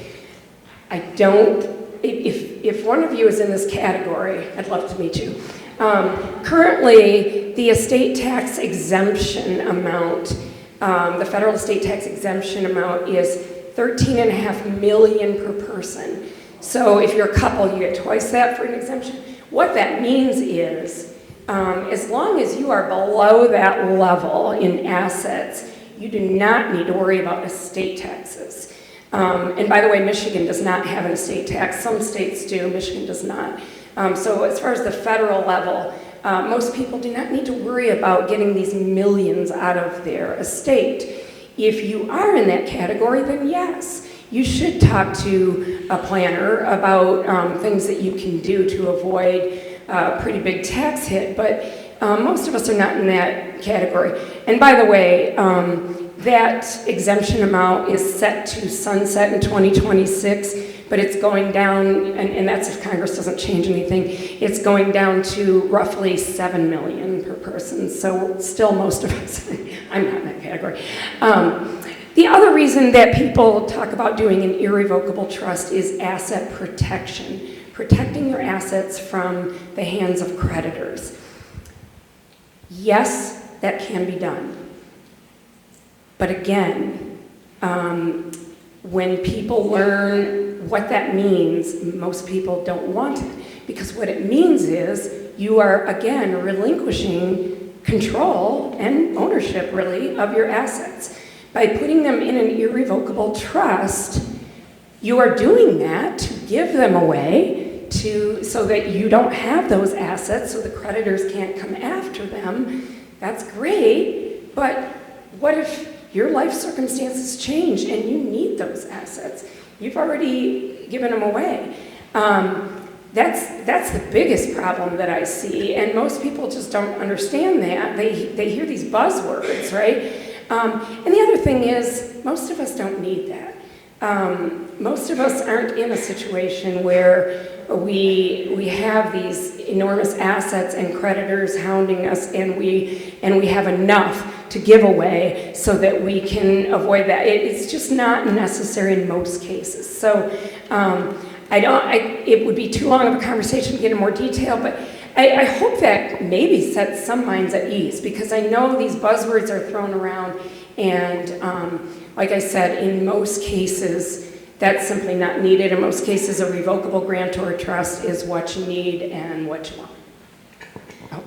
If one of you is in this category, I'd love to meet you. Currently, the estate tax exemption amount, the federal estate tax exemption amount is $13.5 million per person. So if you're a couple, you get twice that for an exemption. What that means is, as long as you are below that level in assets, you do not need to worry about estate taxes. And by the way, Michigan does not have an estate tax. Some states do, Michigan does not. So as far as the federal level, most people do not need to worry about getting these millions out of their estate. If you are in that category, then yes, you should talk to a planner about things that you can do to avoid a pretty big tax hit, but most of us are not in that category. And by the way, that exemption amount is set to sunset in 2026, but it's going down, and that's if Congress doesn't change anything, it's going down to roughly $7 million per person. So still most of us, I'm not in that category. The other reason that people talk about doing an irrevocable trust is asset protection, protecting your assets from the hands of creditors. Yes, that can be done. But again, when people learn what that means, most people don't want it. Because what it means is you are, again, relinquishing control and ownership, really, of your assets. By putting them in an irrevocable trust, you are doing that to give them away so that you don't have those assets, so the creditors can't come after them. That's great, but what if your life circumstances change and you need those assets? You've already given them away. That's the biggest problem that I see, and most people just don't understand that. They hear these buzzwords, right? And the other thing is, most of us don't need that. Most of us aren't in a situation where we have these enormous assets and creditors hounding us, and we have enough to give away so that we can avoid that. It's just not necessary in most cases. So it would be too long of a conversation to get in more detail, but I hope that maybe sets some minds at ease, because I know these buzzwords are thrown around, and like I said, in most cases, that's simply not needed. In most cases, a revocable grantor trust is what you need and what you want.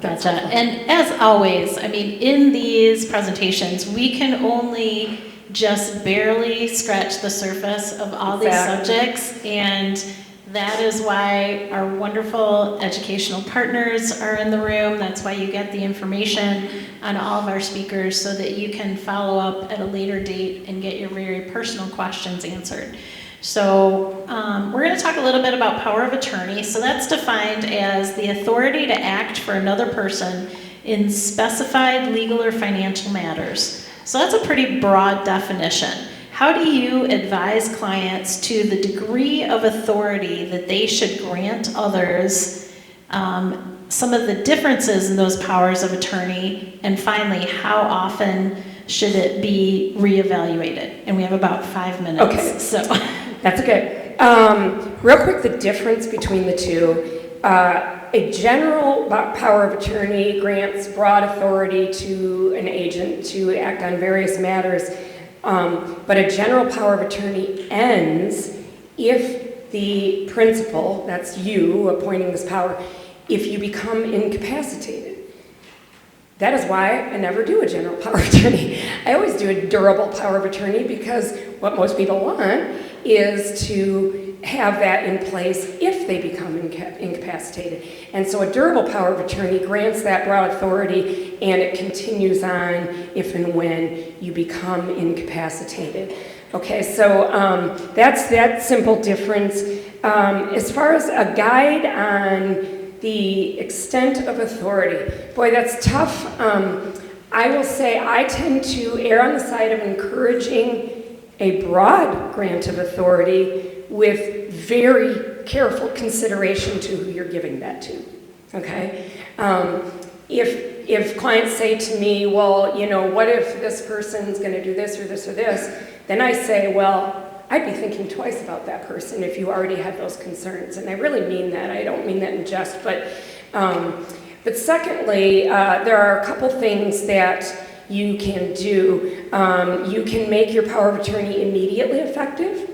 Gotcha. And as always, I mean, in these presentations, we can only just barely scratch the surface of all these subjects, and that is why our wonderful educational partners are in the room. That's why you get the information on all of our speakers, so that you can follow up at a later date and get your very personal questions answered. So we're going to talk a little bit about power of attorney. So that's defined as the authority to act for another person in specified legal or financial matters. So that's a pretty broad definition. How do you advise clients to the degree of authority that they should grant others, some of the differences in those powers of attorney, and finally, how often should it be reevaluated? And we have about 5 minutes. Okay. So that's okay. Real quick, the difference between the two. A general power of attorney grants broad authority to an agent to act on various matters, but a general power of attorney ends if the principal, that's you appointing this power, if you become incapacitated. That is why I never do a general power of attorney. I always do a durable power of attorney, because what most people want is to have that in place if they become incapacitated. And so a durable power of attorney grants that broad authority, and it continues on if and when you become incapacitated. Okay, so that's that simple difference. As far as a guide on the extent of authority, boy, that's tough. I will say I tend to err on the side of encouraging a broad grant of authority with very careful consideration to who you're giving that to, okay? If clients say to me, well, you know, what if this person's going to do this or this or this, then I say, well, I'd be thinking twice about that person if you already had those concerns. And I really mean that. I don't mean that in jest. But secondly, there are a couple things that you can do. You can make your power of attorney immediately effective.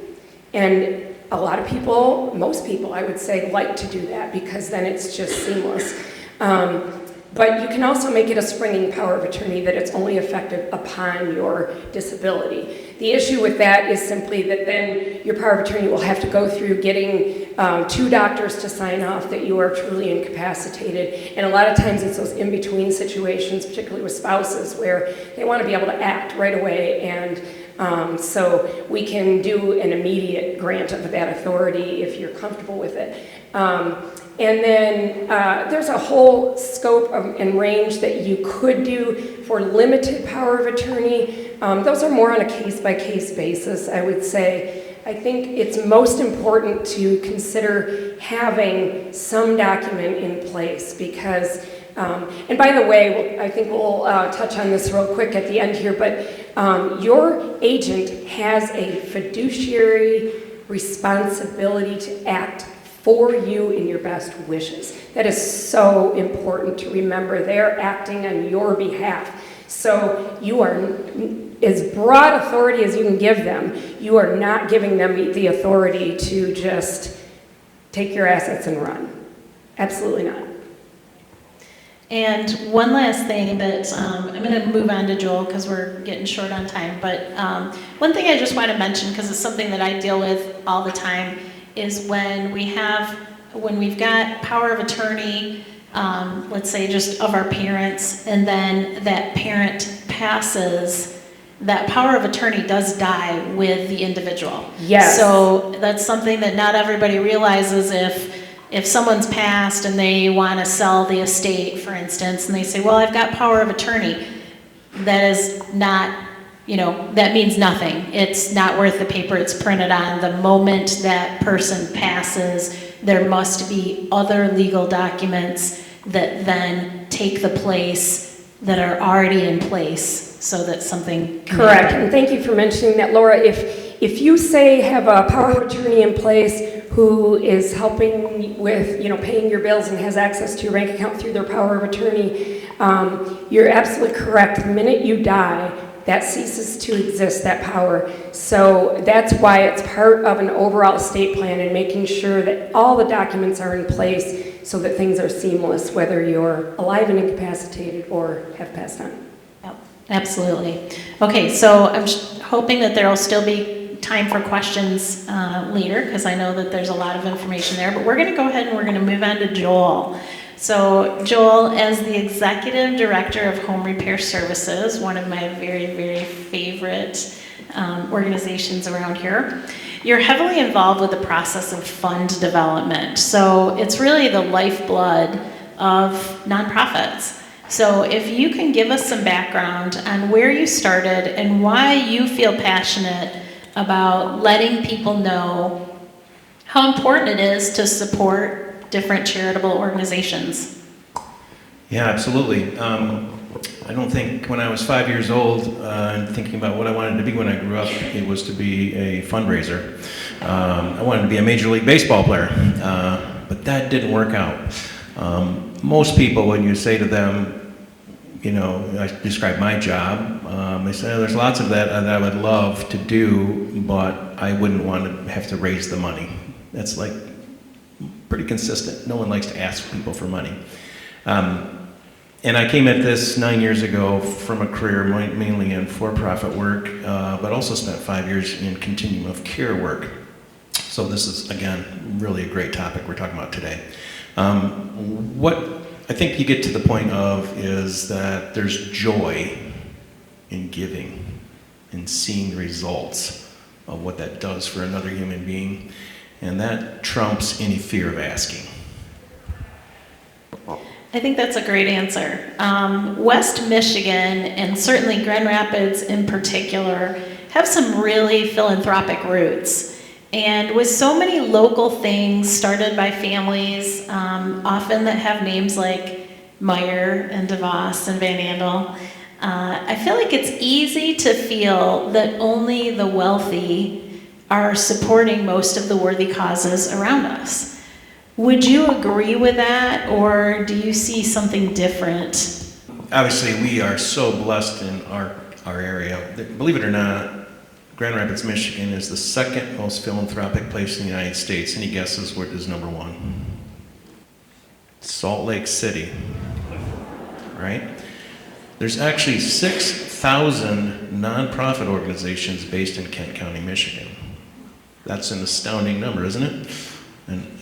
And a lot of people, most people, I would say, like to do that because then it's just seamless. But you can also make it a springing power of attorney that it's only effective upon your disability. The issue with that is simply that then your power of attorney will have to go through getting 2 doctors to sign off that you are truly incapacitated. And a lot of times it's those in-between situations, particularly with spouses, where they want to be able to act right away. And so we can do an immediate grant of that authority if you're comfortable with it. And then there's a whole scope and range that you could do for limited power of attorney. Those are more on a case-by-case basis, I would say. I think it's most important to consider having some document in place because, and by the way, I think we'll touch on this real quick at the end here, but your agent has a fiduciary responsibility to act for you in your best wishes. That is so important to remember. They're acting on your behalf. So you are as broad authority as you can give them. You are not giving them the authority to just take your assets and run. Absolutely not. And one last thing that I'm going to move on to Joel because we're getting short on time. But one thing I just want to mention because it's something that I deal with all the time is when we've got power of attorney, let's say just of our parents, and then that parent passes, that power of attorney does die with the individual. Yes. So that's something that not everybody realizes. If someone's passed and they want to sell the estate, for instance, and they say, well, I've got power of attorney, that is not, that means nothing. It's not worth the paper it's printed on. The moment that person passes, there must be other legal documents that then take the place that are already in place so that something can Correct, happen. and thank you for mentioning that, Laura. If you say have a power of attorney in place who is helping with, paying your bills and has access to your bank account through their power of attorney, you're absolutely correct. The minute you die, that ceases to exist, that power. So that's why it's part of an overall estate plan and making sure that all the documents are in place so that things are seamless, whether you're alive and incapacitated or have passed on. Yep, absolutely. Okay, so I'm hoping that there will still be time for questions later because I know that there's a lot of information there, but we're going to go ahead and we're going to move on to Joel. So Joel, as the Executive Director of Home Repair Services, one of my very, very favorite organizations around here, you're heavily involved with the process of fund development. So it's really the lifeblood of nonprofits. So if you can give us some background on where you started and why you feel passionate about letting people know how important it is to support different charitable organizations. Yeah, absolutely. I don't think when I was 5 years old and thinking about what I wanted to be when I grew up, it was to be a fundraiser. I wanted to be a Major League Baseball player, but that didn't work out. Most people, when you say to them, I describe my job, they say, there's lots of that I would love to do, but I wouldn't want to have to raise the money. That's like pretty consistent. No one likes to ask people for money. And I came at this 9 years ago from a career mainly in for-profit work, but also spent 5 years in continuum of care work. So this is, again, really a great topic we're talking about today. What I think you get to the point of is that there's joy in giving and seeing the results of what that does for another human being. And that trumps any fear of asking. I think that's a great answer. West Michigan, and certainly Grand Rapids in particular, have some really philanthropic roots. And with so many local things started by families, often that have names like Meyer and DeVos and Van Andel, I feel like it's easy to feel that only the wealthy are supporting most of the worthy causes around us. Would you agree with that, or do you see something different? Obviously, we are so blessed in our area. Believe it or not, Grand Rapids, Michigan is the second most philanthropic place in the United States. Any guesses what is number one? Salt Lake City, right? There's actually 6,000 nonprofit organizations based in Kent County, Michigan. That's an astounding number, isn't it?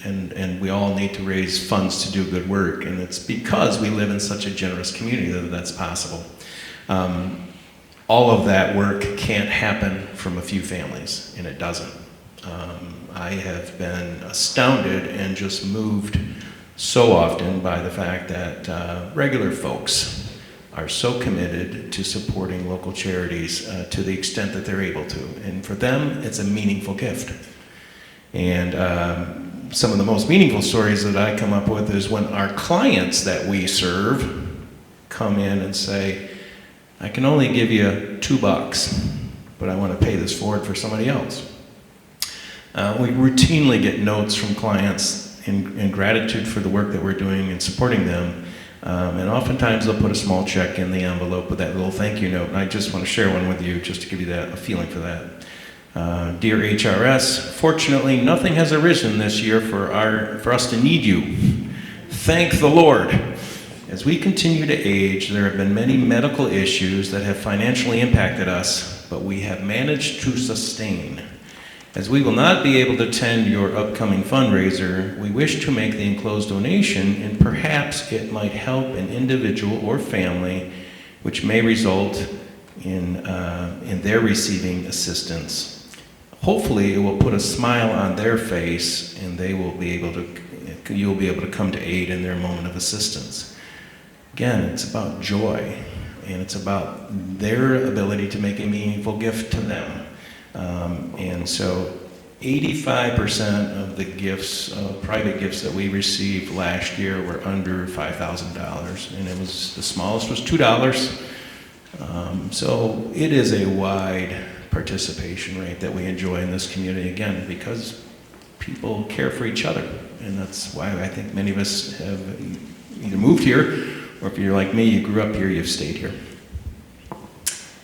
And we all need to raise funds to do good work, and it's because we live in such a generous community that that's possible. All of that work can't happen from a few families, and it doesn't. I have been astounded and just moved so often by the fact that regular folks are so committed to supporting local charities to the extent that they're able to. And for them, it's a meaningful gift. And some of the most meaningful stories that I come up with is when our clients that we serve come in and say, I can only give you $2, but I want to pay this forward for somebody else. We routinely get notes from clients in gratitude for the work that we're doing and supporting them. And oftentimes they'll put a small check in the envelope with that little thank you note. And I just want to share one with you just to give you a feeling for that. Dear HRS, fortunately nothing has arisen this year for us to need you. Thank the Lord. As we continue to age, there have been many medical issues that have financially impacted us, but we have managed to sustain. As we will not be able to attend your upcoming fundraiser, we wish to make the enclosed donation, and perhaps it might help an individual or family, which may result in their receiving assistance. Hopefully, it will put a smile on their face, and you'll be able to come to aid in their moment of assistance. Again, it's about joy, and it's about their ability to make a meaningful gift to them. And so 85% of the gifts, private gifts that we received last year were under $5,000, and the smallest was $2. So it is a wide participation rate that we enjoy in this community, again, because people care for each other. And that's why I think many of us have either moved here, or if you're like me, you grew up here, you've stayed here.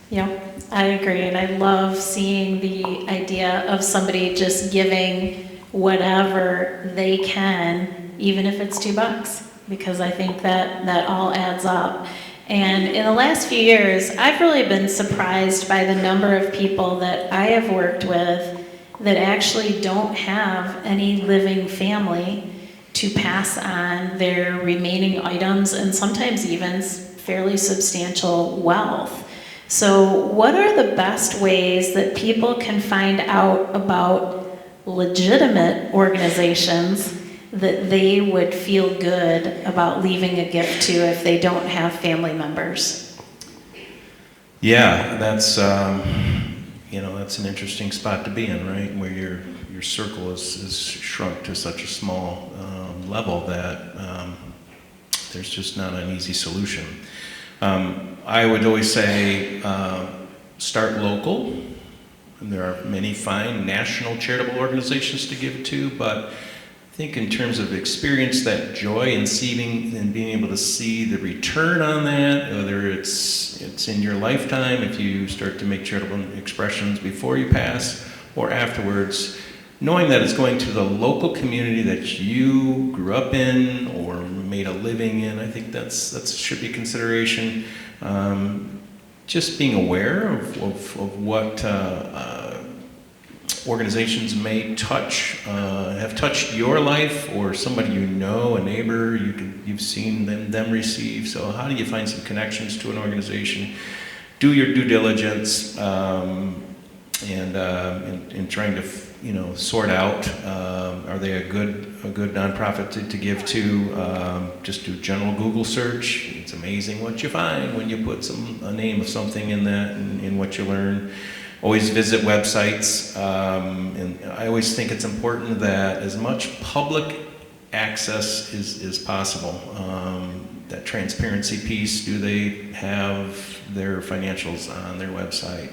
Yeah, I agree, and I love seeing the idea of somebody just giving whatever they can, even if it's $2, because I think that all adds up. And in the last few years, I've really been surprised by the number of people that I have worked with that actually don't have any living family to pass on their remaining items, and sometimes even fairly substantial wealth. So what are the best ways that people can find out about legitimate organizations that they would feel good about leaving a gift to if they don't have family members? Yeah, that's that's an interesting spot to be in, right? Where your circle is shrunk to such a small level that there's just not an easy solution. I would always say start local. And there are many fine national charitable organizations to give to, but I think in terms of experience, that joy in receiving and being able to see the return on that, whether it's in your lifetime, if you start to make charitable expressions before you pass or afterwards, knowing that it's going to the local community that you grew up in or made a living in, I think that should be consideration. Just being aware of what organizations may have touched your life, or somebody you know, a neighbor you've seen them receive. So how do you find some connections to an organization? Do your due diligence and trying to sort out, are they a good nonprofit to give to? Just do general Google search. It's amazing what you find when you put a name of something in that and what you learn. always visit websites, and I always think it's important that as much public access is possible. That transparency piece, do they have their financials on their website,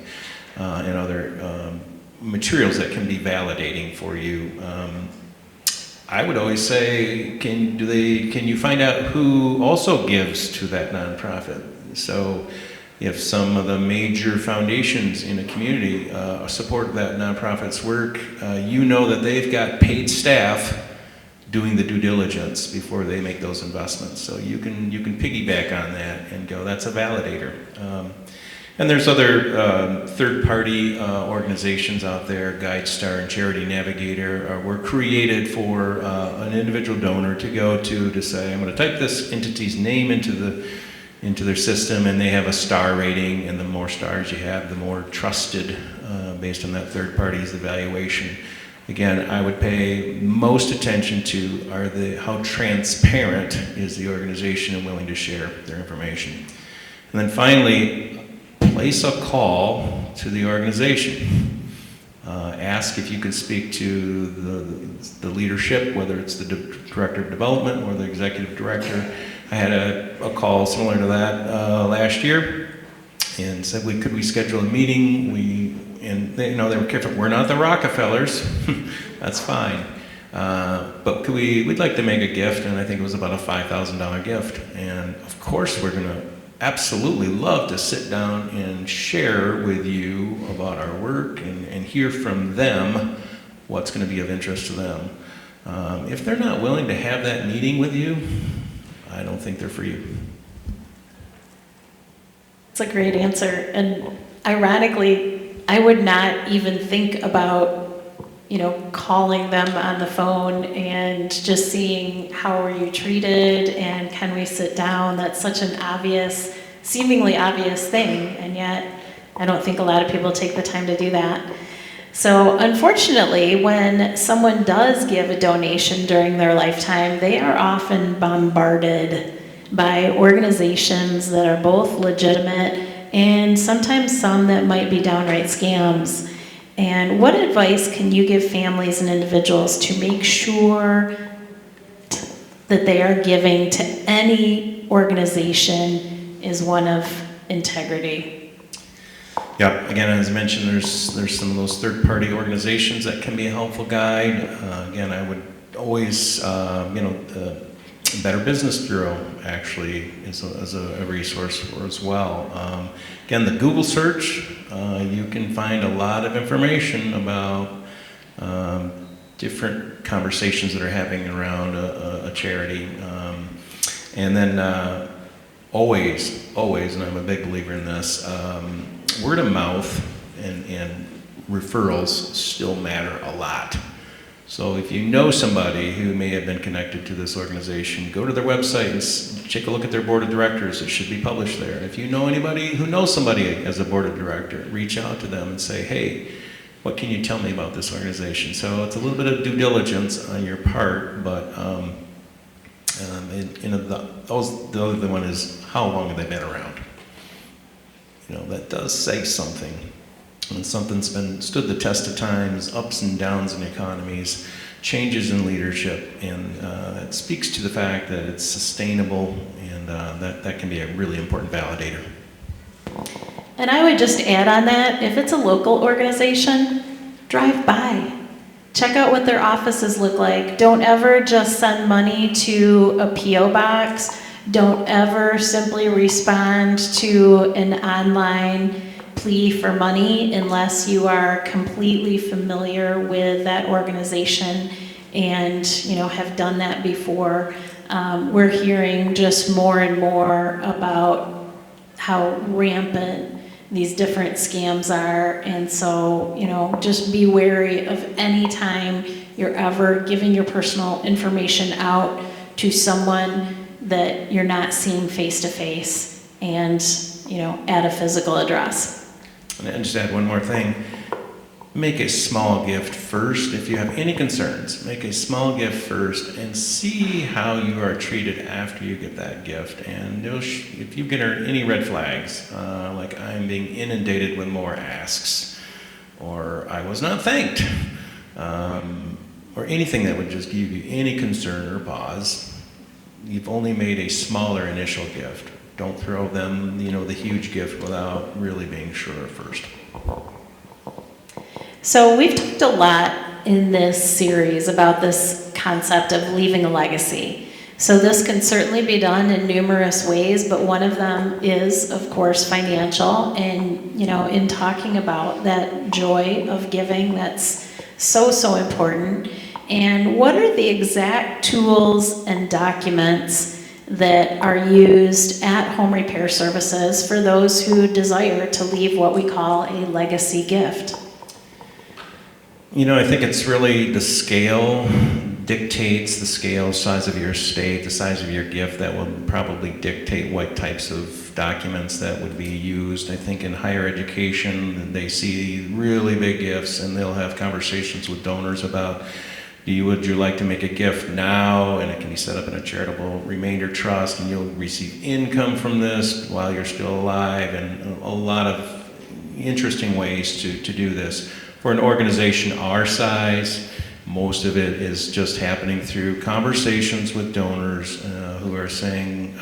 and other materials that can be validating for you. I would always say, can you find out who also gives to that nonprofit? So if some of the major foundations in a community support that nonprofit's work, you know that they've got paid staff doing the due diligence before they make those investments. So you can piggyback on that and go, that's a validator. And there's other third-party organizations out there, GuideStar and Charity Navigator, were created for an individual donor to go to say, I'm going to type this entity's name into their system, and they have a star rating, and the more stars you have, the more trusted based on that third party's evaluation. Again, I would pay most attention to how transparent is the organization and willing to share their information. And then finally, place a call to the organization. Ask if you can speak to the leadership, whether it's the director of development or the executive director. I had a call similar to that last year, and said, could we schedule a meeting? They were careful. We're not the Rockefellers. That's fine. But we'd like to make a gift, and I think it was about a $5,000 gift. And of course, we're going to absolutely love to sit down and share with you about our work and hear from them what's going to be of interest to them. If they're not willing to have that meeting with you, I don't think they're for you. It's a great answer. And ironically, I would not even think about, calling them on the phone and just seeing how are you treated and can we sit down. That's such an seemingly obvious thing, and yet I don't think a lot of people take the time to do that. So unfortunately, when someone does give a donation during their lifetime, they are often bombarded by organizations that are both legitimate and sometimes some that might be downright scams. And what advice can you give families and individuals to make sure that they are giving to any organization is one of integrity? Yeah, again, as I mentioned, there's some of those third-party organizations that can be a helpful guide. Again, I would always, Better Business Bureau actually is a resource as well. Again, the Google search, you can find a lot of information about different conversations that are happening around a charity. And then always, and I'm a big believer in this, word of mouth and referrals still matter a lot. So if you know somebody who may have been connected to this organization, go to their website and take a look at their board of directors. It should be published there. If you know anybody who knows somebody as a board of director, reach out to them and say, hey, what can you tell me about this organization? So it's a little bit of due diligence on your part, but the other one is how long have they been around? That does say something. When something's stood the test of times, ups and downs in economies, changes in leadership, and it speaks to the fact that it's sustainable, and that can be a really important validator. And I would just add on that, if it's a local organization, drive by. Check out what their offices look like. Don't ever just send money to a P.O. box. Don't ever simply respond to an online plea for money unless you are completely familiar with that organization and have done that before. We're hearing just more and more about how rampant these different scams are, and so just be wary of any time you're ever giving your personal information out to someone that you're not seeing face to face and at a physical address. And just add one more thing. Make a small gift first. If you have any concerns, make a small gift first and see how you are treated after you get that gift. And if you get any red flags, like I'm being inundated with more asks, or I was not thanked, or anything that would just give you any concern or pause. You've only made a smaller initial gift. Don't throw them, the huge gift without really being sure first. So we've talked a lot in this series about this concept of leaving a legacy. So this can certainly be done in numerous ways, but one of them is, of course, financial. And, in talking about that joy of giving, that's so important. And what are the exact tools and documents that are used at Home Repair Services for those who desire to leave what we call a legacy gift? I think it's really the scale dictates the scale, size of your estate, the size of your gift that will probably dictate what types of documents that would be used. I think in higher education, they see really big gifts and they'll have conversations with donors about, would you like to make a gift now? And it can be set up in a charitable remainder trust and you'll receive income from this while you're still alive, and a lot of interesting ways to do this. For an organization our size, most of it is just happening through conversations with donors who are saying,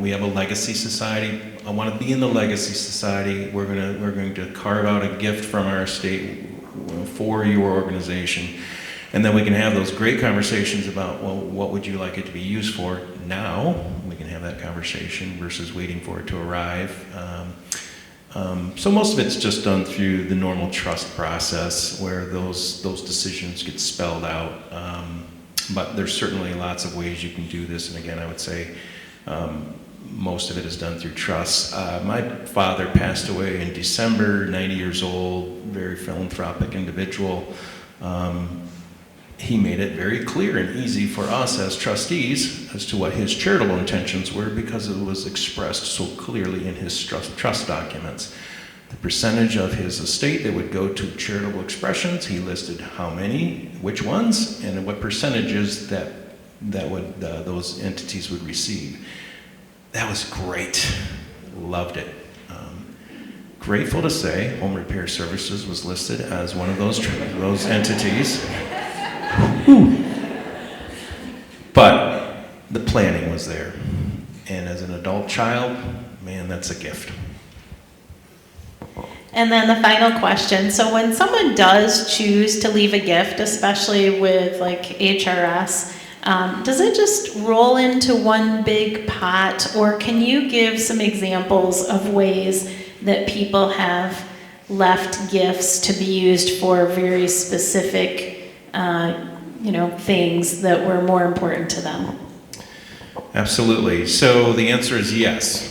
we have a legacy society. I want to be in the legacy society. We're going to carve out a gift from our estate for your organization. And then we can have those great conversations about, what would you like it to be used for now? We can have that conversation versus waiting for it to arrive. So most of it's just done through the normal trust process where those decisions get spelled out. But there's certainly lots of ways you can do this. And again, I would say most of it is done through trust. My father passed away in December, 90 years old, very philanthropic individual. He made it very clear and easy for us as trustees as to what his charitable intentions were because it was expressed so clearly in his trust documents. The percentage of his estate that would go to charitable expressions, he listed how many, which ones, and what percentages that would those entities would receive. That was great. Loved it. Grateful to say Home Repair Services was listed as one of those entities. But the planning was there. And as an adult child, man, that's a gift. And then the final question. So when someone does choose to leave a gift, especially with like HRS, does it just roll into one big pot, or can you give some examples of ways that people have left gifts to be used for very specific things that were more important to them? Absolutely. So the answer is yes.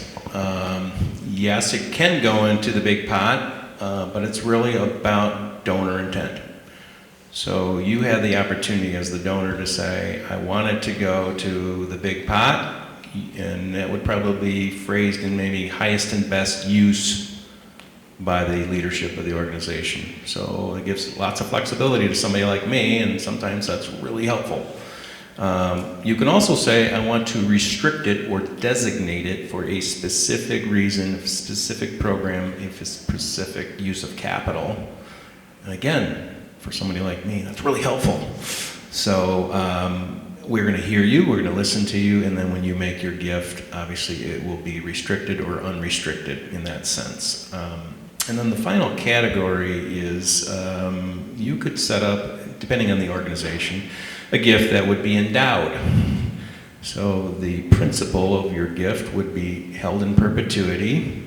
Yes, it can go into the big pot, but it's really about donor intent. So you have the opportunity as the donor to say, I want it to go to the big pot, and that would probably be phrased in maybe highest and best use by the leadership of the organization. So it gives lots of flexibility to somebody like me, and sometimes that's really helpful. You can also say, I want to restrict it or designate it for a specific reason, a specific program, a specific use of capital. And again, for somebody like me, that's really helpful. So we're going to hear you, we're going to listen to you, and then when you make your gift, obviously it will be restricted or unrestricted in that sense. And then the final category is you could set up, depending on the organization, a gift that would be endowed. So the principle of your gift would be held in perpetuity,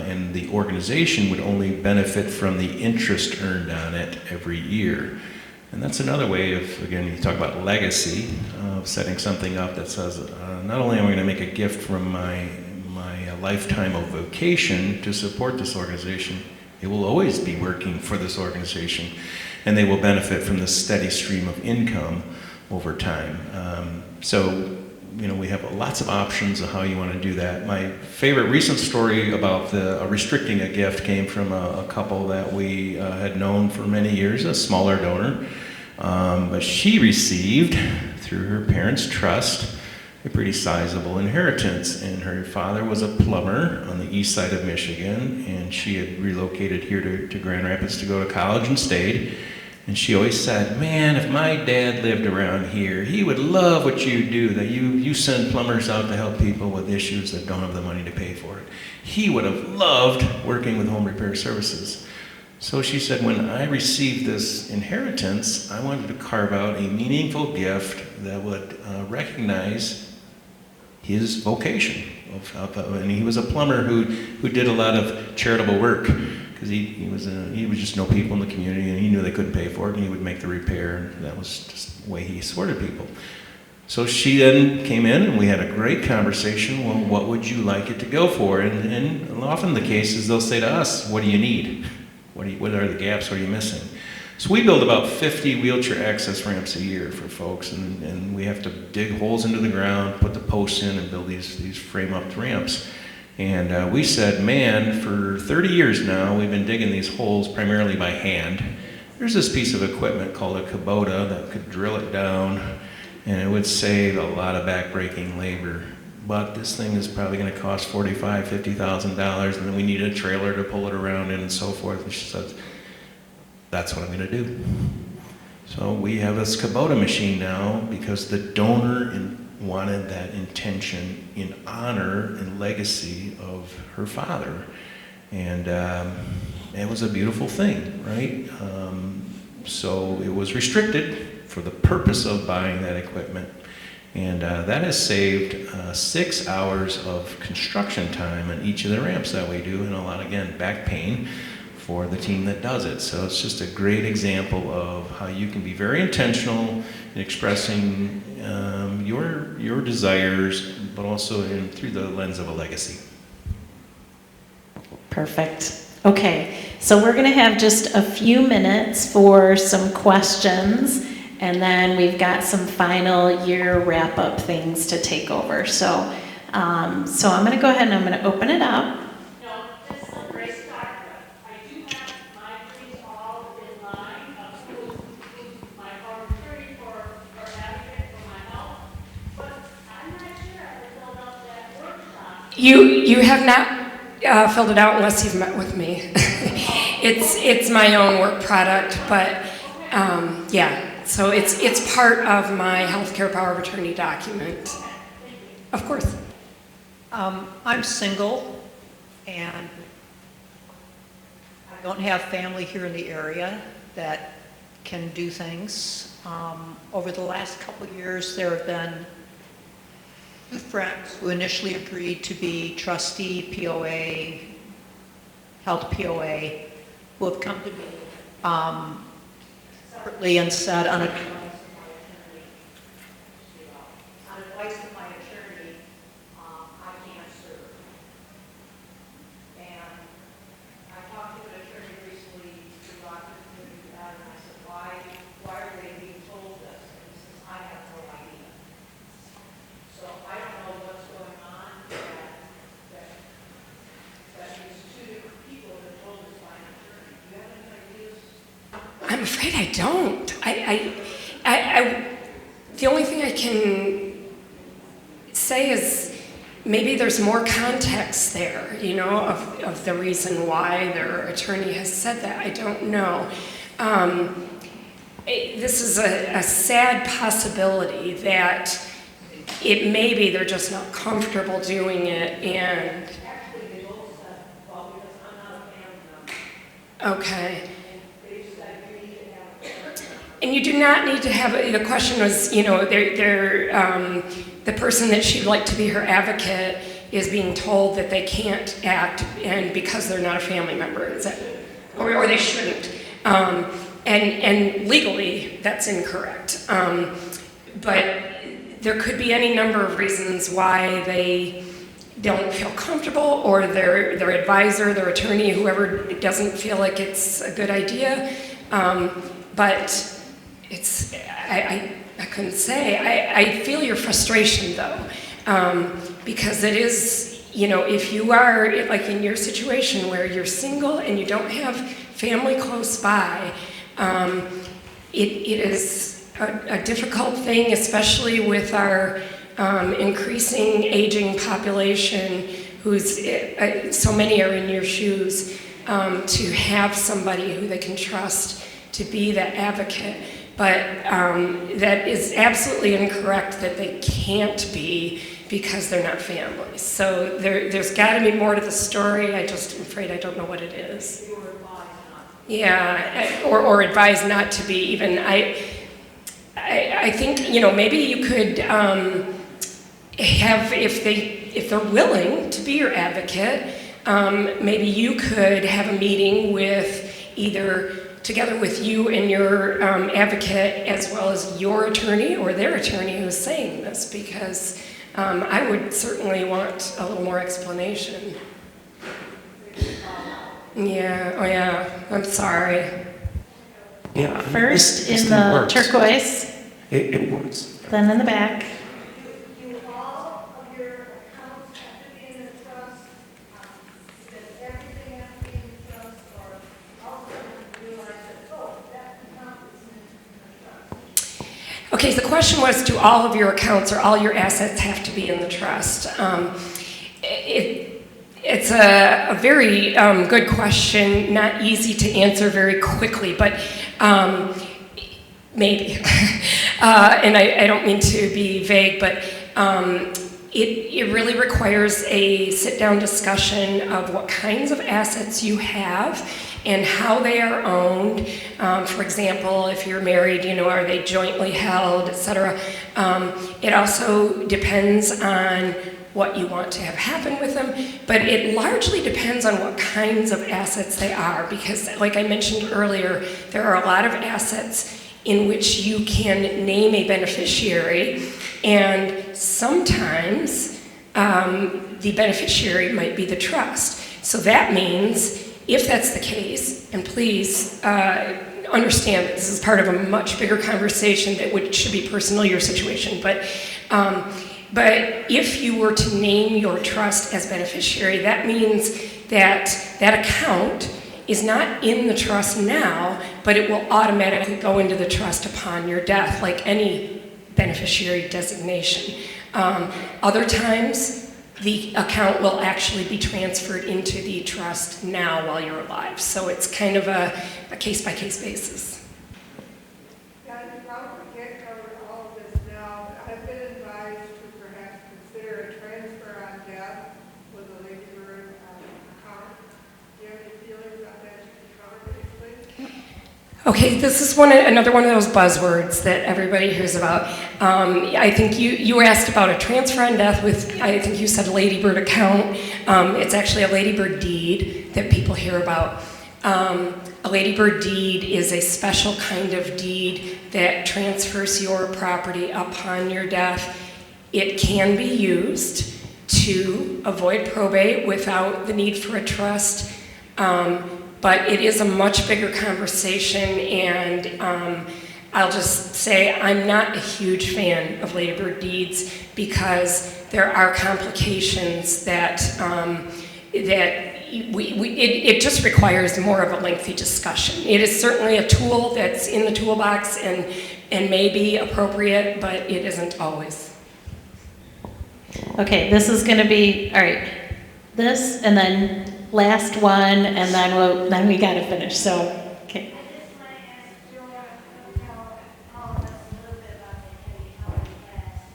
and the organization would only benefit from the interest earned on it every year. And that's another way of, again, you talk about legacy, of setting something up that says, not only am I going to make a gift from my lifetime of vocation to support this organization, it will always be working for this organization, and they will benefit from the steady stream of income over time. So we have lots of options of how you want to do that. My favorite recent story about restricting a gift came from a couple that we had known for many years, a smaller donor, but she received, through her parents' trust, a pretty sizable inheritance. And her father was a plumber on the east side of Michigan, and she had relocated here to Grand Rapids to go to college and stayed. And she always said, man, if my dad lived around here, he would love what you do, that you send plumbers out to help people with issues that don't have the money to pay for it. He would have loved working with home repair services. So she said, when I received this inheritance, I wanted to carve out a meaningful gift that would recognize his vocation. And he was a plumber who did a lot of charitable work, because he would just know people in the community, and he knew they couldn't pay for it, and he would make the repair. And that was just the way he supported people. So she then came in, and we had a great conversation. Well, what would you like it to go for? And often the case is they'll say to us, what do you need? What are the gaps? What are you missing? So we build about 50 wheelchair access ramps a year for folks, and we have to dig holes into the ground, put the posts in, and build these frame-up ramps. And we said, man, for 30 years now, we've been digging these holes primarily by hand. There's this piece of equipment called a Kubota that could drill it down, and it would save a lot of back-breaking labor. But this thing is probably going to cost $45,000, $50,000, and then we need a trailer to pull it around in and so forth. And she said, that's what I'm going to do. So we have this Kubota machine now because the donor wanted that intention in honor and legacy of her father. And it was a beautiful thing, right? So it was restricted for the purpose of buying that equipment. And that has saved 6 hours of construction time on each of the ramps that we do, and a lot, again, back pain for the team that does it. So it's just a great example of how you can be very intentional in expressing your desires, but also through the lens of a legacy. Perfect. Okay, so we're going to have just a few minutes for some questions, and then we've got some final year wrap-up things to take over. So I'm going to go ahead and I'm going to open it up. No, this is Grace Doctor. I do have my things all in line of who's my attorney for advocate for my health, but I'm not sure I filled out that workshop. You have not filled it out unless you've met with me. It's my own work product, but yeah. So it's part of my healthcare power of attorney document. Of course. I'm single, and I don't have family here in the area that can do things. Over the last couple of years, there have been 2 friends who initially agreed to be trustee POA, health POA, who have come to me separately and said, on advice of my attorney, I can't serve. And I talked to an attorney recently who talked to me about it, and I said, why are they being told this? And he says, I have no idea. So I don't know what's going on, that these 2 different people have been told this by an attorney. Do you have any ideas? I'm afraid I don't. The only thing I can say is maybe there's more context there, of the reason why their attorney has said that. I don't know. This is a sad possibility that it may be they're just not comfortable doing it, and Actually, they both said, well, because I'm not a family member. okay. They said you need to have a And you do not need to have, the question was, the person that she'd like to be her advocate is being told that they can't act and because they're not a family member, is that, or they shouldn't. And legally, that's incorrect. But there could be any number of reasons why they don't feel comfortable, or their advisor, their attorney, whoever doesn't feel like it's a good idea. But it's, I couldn't say. I feel your frustration though, because it is, if you are like in your situation where you're single and you don't have family close by, it is a difficult thing, especially with our increasing aging population, who's so many are in your shoes, to have somebody who they can trust to be that advocate. But that is absolutely incorrect that they can't be, because they're not families. So there's got to be more to the story. I'm afraid I don't know what it is. Yeah, or advise not to be even. I think, maybe you could have, if they're willing to be your advocate, maybe you could have a meeting with together with you and your advocate, as well as your attorney or their attorney who's saying this, because I would certainly want a little more explanation. Yeah, oh yeah, I'm sorry. Yeah. First this in thing the works. turquoise, It works. then in the back. Do all of your accounts have to be in a trust? Does everything have to be in a trust, or all of them have to realize that, oh, that account is in a trust? Okay, so the question was, do all of your accounts or all your assets have to be in the trust? It's a very good question, not easy to answer very quickly, but maybe. And I don't mean to be vague, but it really requires a sit-down discussion of what kinds of assets you have and how they are owned. For example, if you're married, are they jointly held, et cetera. It also depends on what you want to have happen with them, but it largely depends on what kinds of assets they are, because like I mentioned earlier, there are a lot of assets in which you can name a beneficiary, and sometimes the beneficiary might be the trust. So that means, if that's the case, and please understand that this is part of a much bigger conversation that should be personal, your situation, but if you were to name your trust as beneficiary, that means that that account is not in the trust now, but it will automatically go into the trust upon your death, like any beneficiary designation. Other times, the account will actually be transferred into the trust now while you're alive. So it's kind of a case-by-case basis. Yeah, you probably can't cover all of this now. I've been advised to perhaps consider a transfer on death with a laborer account. Do you have any feelings about that? You can cover these things? Okay, this is another one of those buzzwords that everybody hears about. I think you asked about a transfer on death with, I think you said ladybird account. It's actually a ladybird deed that people hear about. A ladybird deed is a special kind of deed that transfers your property upon your death. It can be used to avoid probate without the need for a trust. But it is a much bigger conversation, and I'll just say I'm not a huge fan of ladybird deeds, because there are complications that it just requires more of a lengthy discussion. It is certainly a tool that's in the toolbox and may be appropriate, but it isn't always. Okay, this is going to be, all right, this, and then last one, and then we got to finish, so, okay. I just want to ask Julia to tell all of us a little bit about the Heavy Class.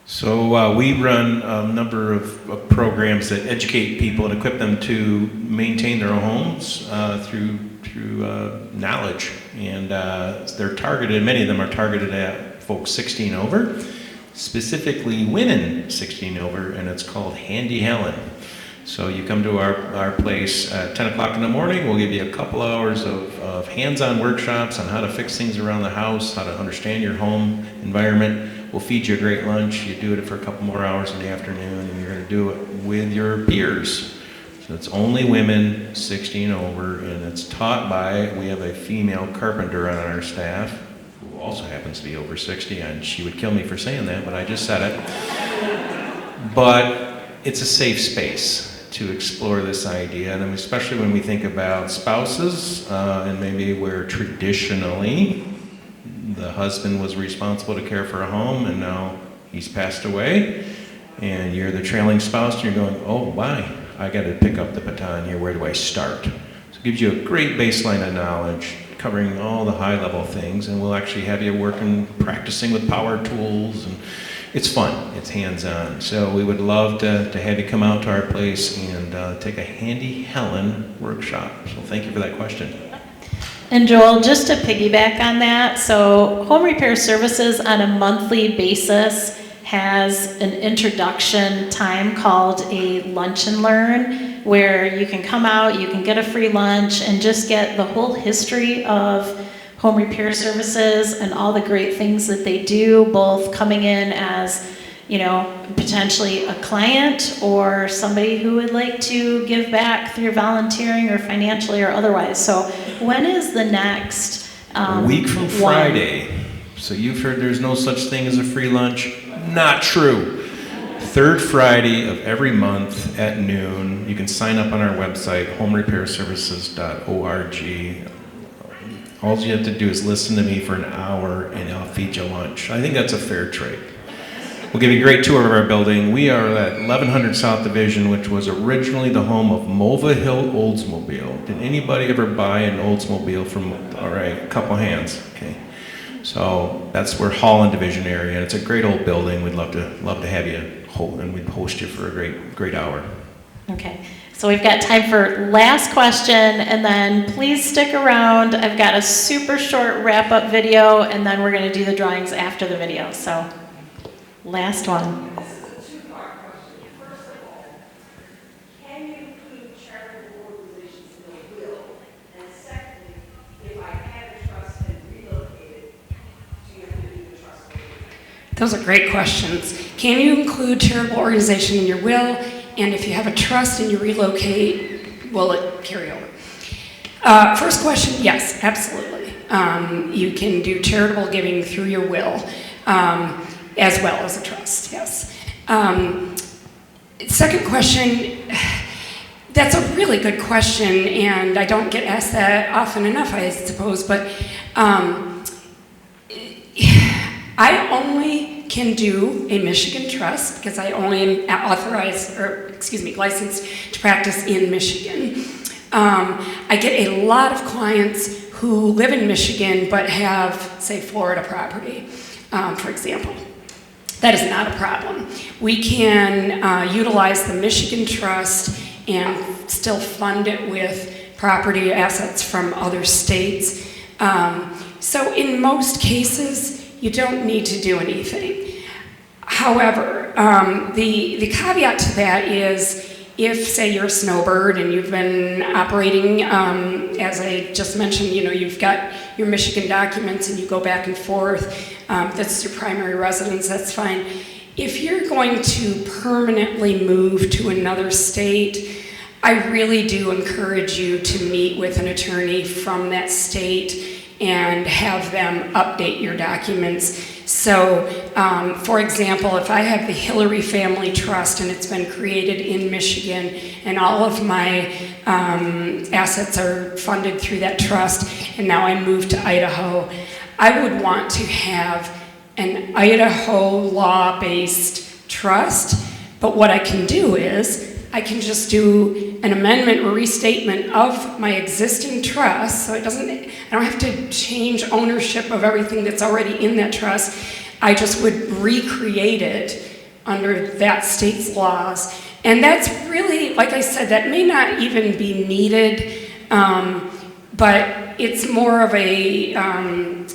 So we run a number of programs that educate people and equip them to maintain their own homes through knowledge, and they're targeted. Many of them are targeted at folks 16 over, specifically women 16 over, and it's called Handy Helen. So you come to our place at 10 o'clock in the morning. We'll give you a couple hours of hands-on workshops on how to fix things around the house, how to understand your home environment. We'll feed you a great lunch. You do it for a couple more hours in the afternoon, and you're going to do it with your peers. So it's only women 16 over, and it's taught by, we have a female carpenter on our staff who also happens to be over 60, and she would kill me for saying that, but I just said it. But it's a safe space to explore this idea, and especially when we think about spouses, and maybe where traditionally the husband was responsible to care for a home, and now he's passed away, and you're the trailing spouse, and you're going, oh, why? I got to pick up the baton here. Where do I start? So it gives you a great baseline of knowledge, covering all the high-level things, and we'll actually have you working, practicing with power tools, and it's fun. It's hands-on. So we would love to have you come out to our place and take a Handy Helen workshop. So thank you for that question. And Joel, just to piggyback on that, so Home Repair Services on a monthly basis has an introduction time called a lunch and learn, where you can come out, you can get a free lunch and just get the whole history of Home Repair Services and all the great things that they do, both coming in as, you know, potentially a client or somebody who would like to give back through volunteering or financially or otherwise. So when is the next A week from Friday. So you've heard there's no such thing as a free lunch. Not true. Third Friday of every month at noon. You can sign up on our website, homerepairservices.org. All you have to do is listen to me for an hour and I'll feed you lunch. I think that's a fair trade. We'll give you a great tour of our building. We are at 1100 South Division, which was originally the home of Mova Hill Oldsmobile. Did anybody ever buy an Oldsmobile from, all right, a couple hands, okay. So that's where Holland Division area, and it's a great old building. We'd love to have you, and we'd host you for a great hour. Okay, so we've got time for last question, and then please stick around. I've got a super short wrap-up video, and then we're going to do the drawings after the video. So, last one. This is a two-part question. First of all, can you include charitable organizations in the will? And secondly, if I had a trust and relocated, do you have to do the trust over? Those are great questions. Can you include charitable organization in your will? And if you have a trust and you relocate, will it carry over? First question, yes, absolutely. You can do charitable giving through your will, as well as a trust, yes. Second question, that's a really good question, and I don't get asked that often enough, I suppose, but I only can do a Michigan trust because I only am licensed to practice in Michigan. I get a lot of clients who live in Michigan but have, say, Florida property, for example. That is not a problem. We can utilize the Michigan trust and still fund it with property assets from other states. So in most cases, you don't need to do anything. However, the caveat to that is if, say, you're a snowbird and you've been operating, as I just mentioned, you know, you've got your Michigan documents and you go back and forth, that's your primary residence, that's fine. If you're going to permanently move to another state, I really do encourage you to meet with an attorney from that state and have them update your documents. So, for example, if I have the Hillary Family Trust and it's been created in Michigan and all of my assets are funded through that trust and now I move to Idaho, I would want to have an Idaho law-based trust, but what I can do is I can just do an amendment or restatement of my existing trust, so I don't have to change ownership of everything that's already in that trust. I just would recreate it under that state's laws. And that's really, like I said, that may not even be needed, but it's more of a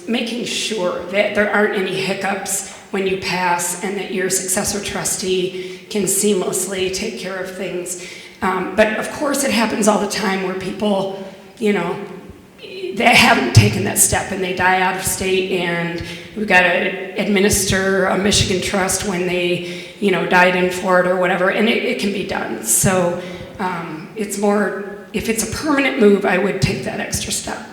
making sure that there aren't any hiccups when you pass and that your successor trustee can seamlessly take care of things. But of course it happens all the time where people, you know, they haven't taken that step and they die out of state and we've got to administer a Michigan trust when they, you know, died in Florida or whatever, and it can be done. So it's more, if it's a permanent move, I would take that extra step.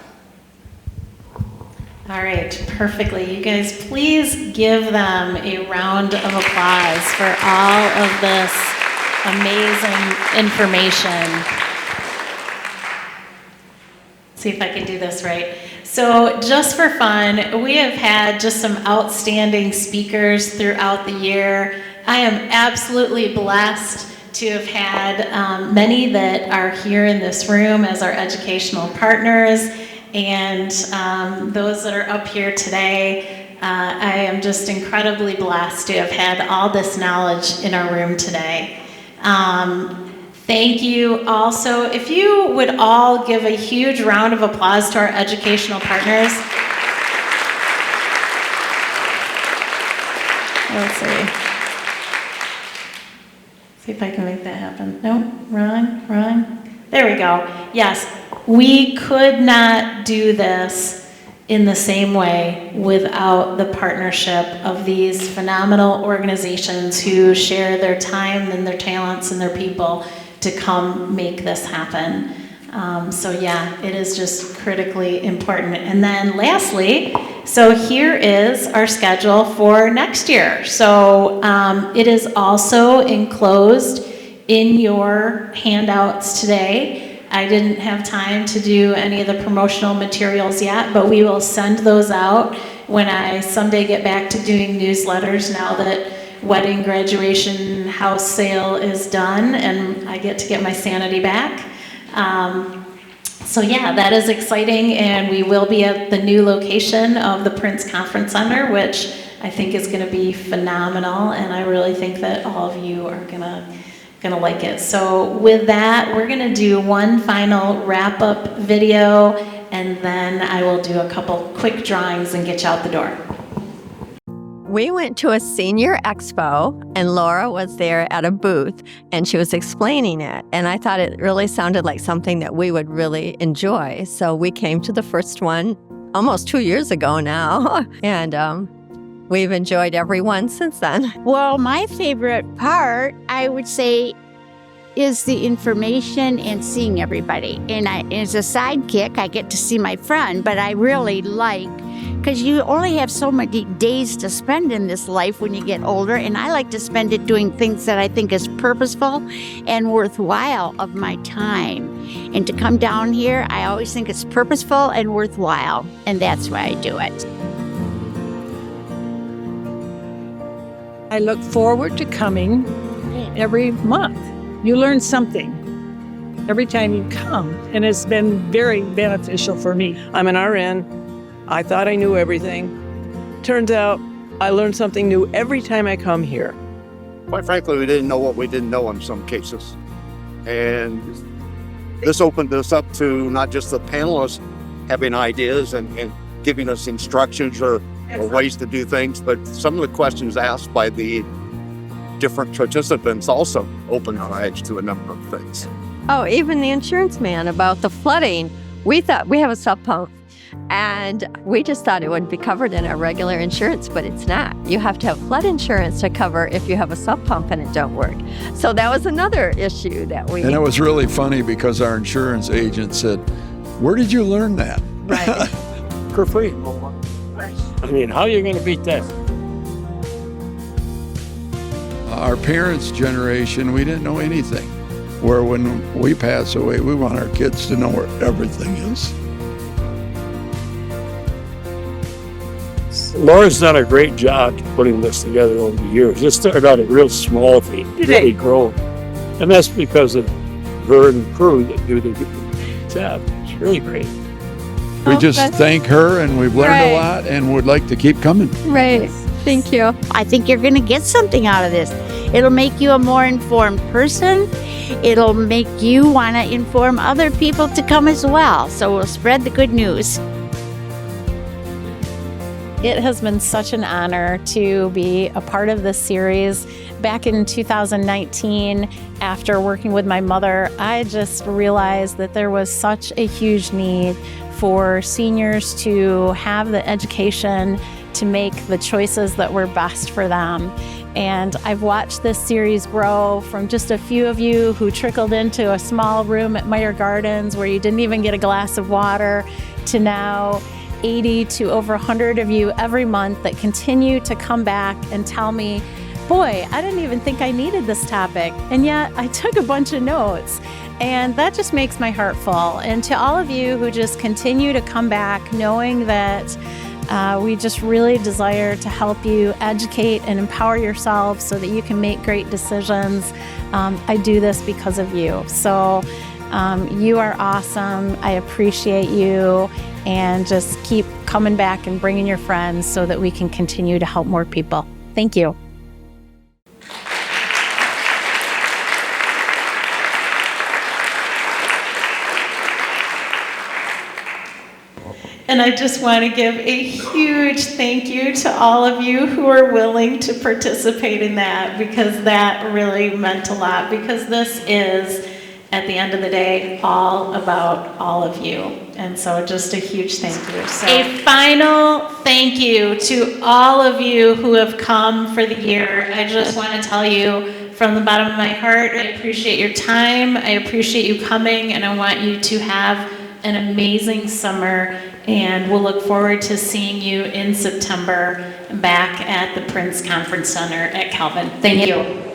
All right, perfectly. You guys, please give them a round of applause for all of this amazing information. See if I can do this right. So just for fun, we have had just some outstanding speakers throughout the year. I am absolutely blessed to have had many that are here in this room as our educational partners, and those that are up here today. I am just incredibly blessed to have had all this knowledge in our room today. Thank you also. If you would all give a huge round of applause to our educational partners. Let's see. See if I can make that happen. No, wrong. There we go. Yes, we could not do this in the same way without the partnership of these phenomenal organizations who share their time and their talents and their people to come make this happen. So yeah, it is just critically important. And then lastly, so here is our schedule for next year. So it is also enclosed in your handouts today. I didn't have time to do any of the promotional materials yet, but we will send those out when I someday get back to doing newsletters now that wedding, graduation, house sale is done and I get to get my sanity back. So yeah, that is exciting, and we will be at the new location of the Prince Conference Center, which I think is going to be phenomenal, and I really think that all of you are gonna like it. So with that, we're going to do one final wrap-up video, and then I will do a couple quick drawings and get you out the door. We went to a senior expo, and Laura was there at a booth, and she was explaining it. And I thought it really sounded like something that we would really enjoy. So we came to the first one almost 2 years ago now, and we've enjoyed every one since then. Well, my favorite part, I would say, is the information and seeing everybody. And as a sidekick, I get to see my friend, but I really like, because you only have so many days to spend in this life when you get older, and I like to spend it doing things that I think is purposeful and worthwhile of my time. And to come down here, I always think it's purposeful and worthwhile, and that's why I do it. I look forward to coming every month. You learn something every time you come, and it's been very beneficial for me. I'm an RN. I thought I knew everything. Turns out I learn something new every time I come here. Quite frankly, we didn't know what we didn't know in some cases. And this opened us up to not just the panelists having ideas and giving us instructions or ways to do things, but some of the questions asked by the different participants also opened our eyes to a number of things. Oh, even the insurance man about the flooding. We thought we have a sub pump, and we just thought it would be covered in our regular insurance, but it's not. You have to have flood insurance to cover if you have a sub pump and it don't work. So that was another issue that we... And it was really funny because our insurance agent said, "Where did you learn that?" Right. For free. I mean, how are you going to beat that? Our parents' generation, we didn't know anything. Where when we pass away, we want our kids to know where everything is. Laura's done a great job putting this together over the years. It started out a real small thing. It really grown. And that's because of her and the crew that do the job. It's really great. We just thank her, and we've learned a lot and would like to keep coming. Right. Thank you. I think you're going to get something out of this. It'll make you a more informed person. It'll make you want to inform other people to come as well. So we'll spread the good news. It has been such an honor to be a part of this series. Back in 2019, after working with my mother, I just realized that there was such a huge need for seniors to have the education to make the choices that were best for them. And I've watched this series grow from just a few of you who trickled into a small room at Meyer Gardens where you didn't even get a glass of water, to now 80 to over 100 of you every month that continue to come back and tell me, "Boy, I didn't even think I needed this topic, and yet I took a bunch of notes." And that just makes my heart full. And to all of you who just continue to come back, knowing that we just really desire to help you educate and empower yourself so that you can make great decisions. I do this because of you. So you are awesome. I appreciate you. And just keep coming back and bringing your friends so that we can continue to help more people. Thank you. And I just want to give a huge thank you to all of you who are willing to participate in that, because that really meant a lot, because this is, at the end of the day, all about all of you. And so just a huge thank you. So a final thank you to all of you who have come for the year. I just want to tell you from the bottom of my heart, I appreciate your time. I appreciate you coming, and I want you to have an amazing summer. And we'll look forward to seeing you in September back at the Prince Conference Center at Calvin. Thank you.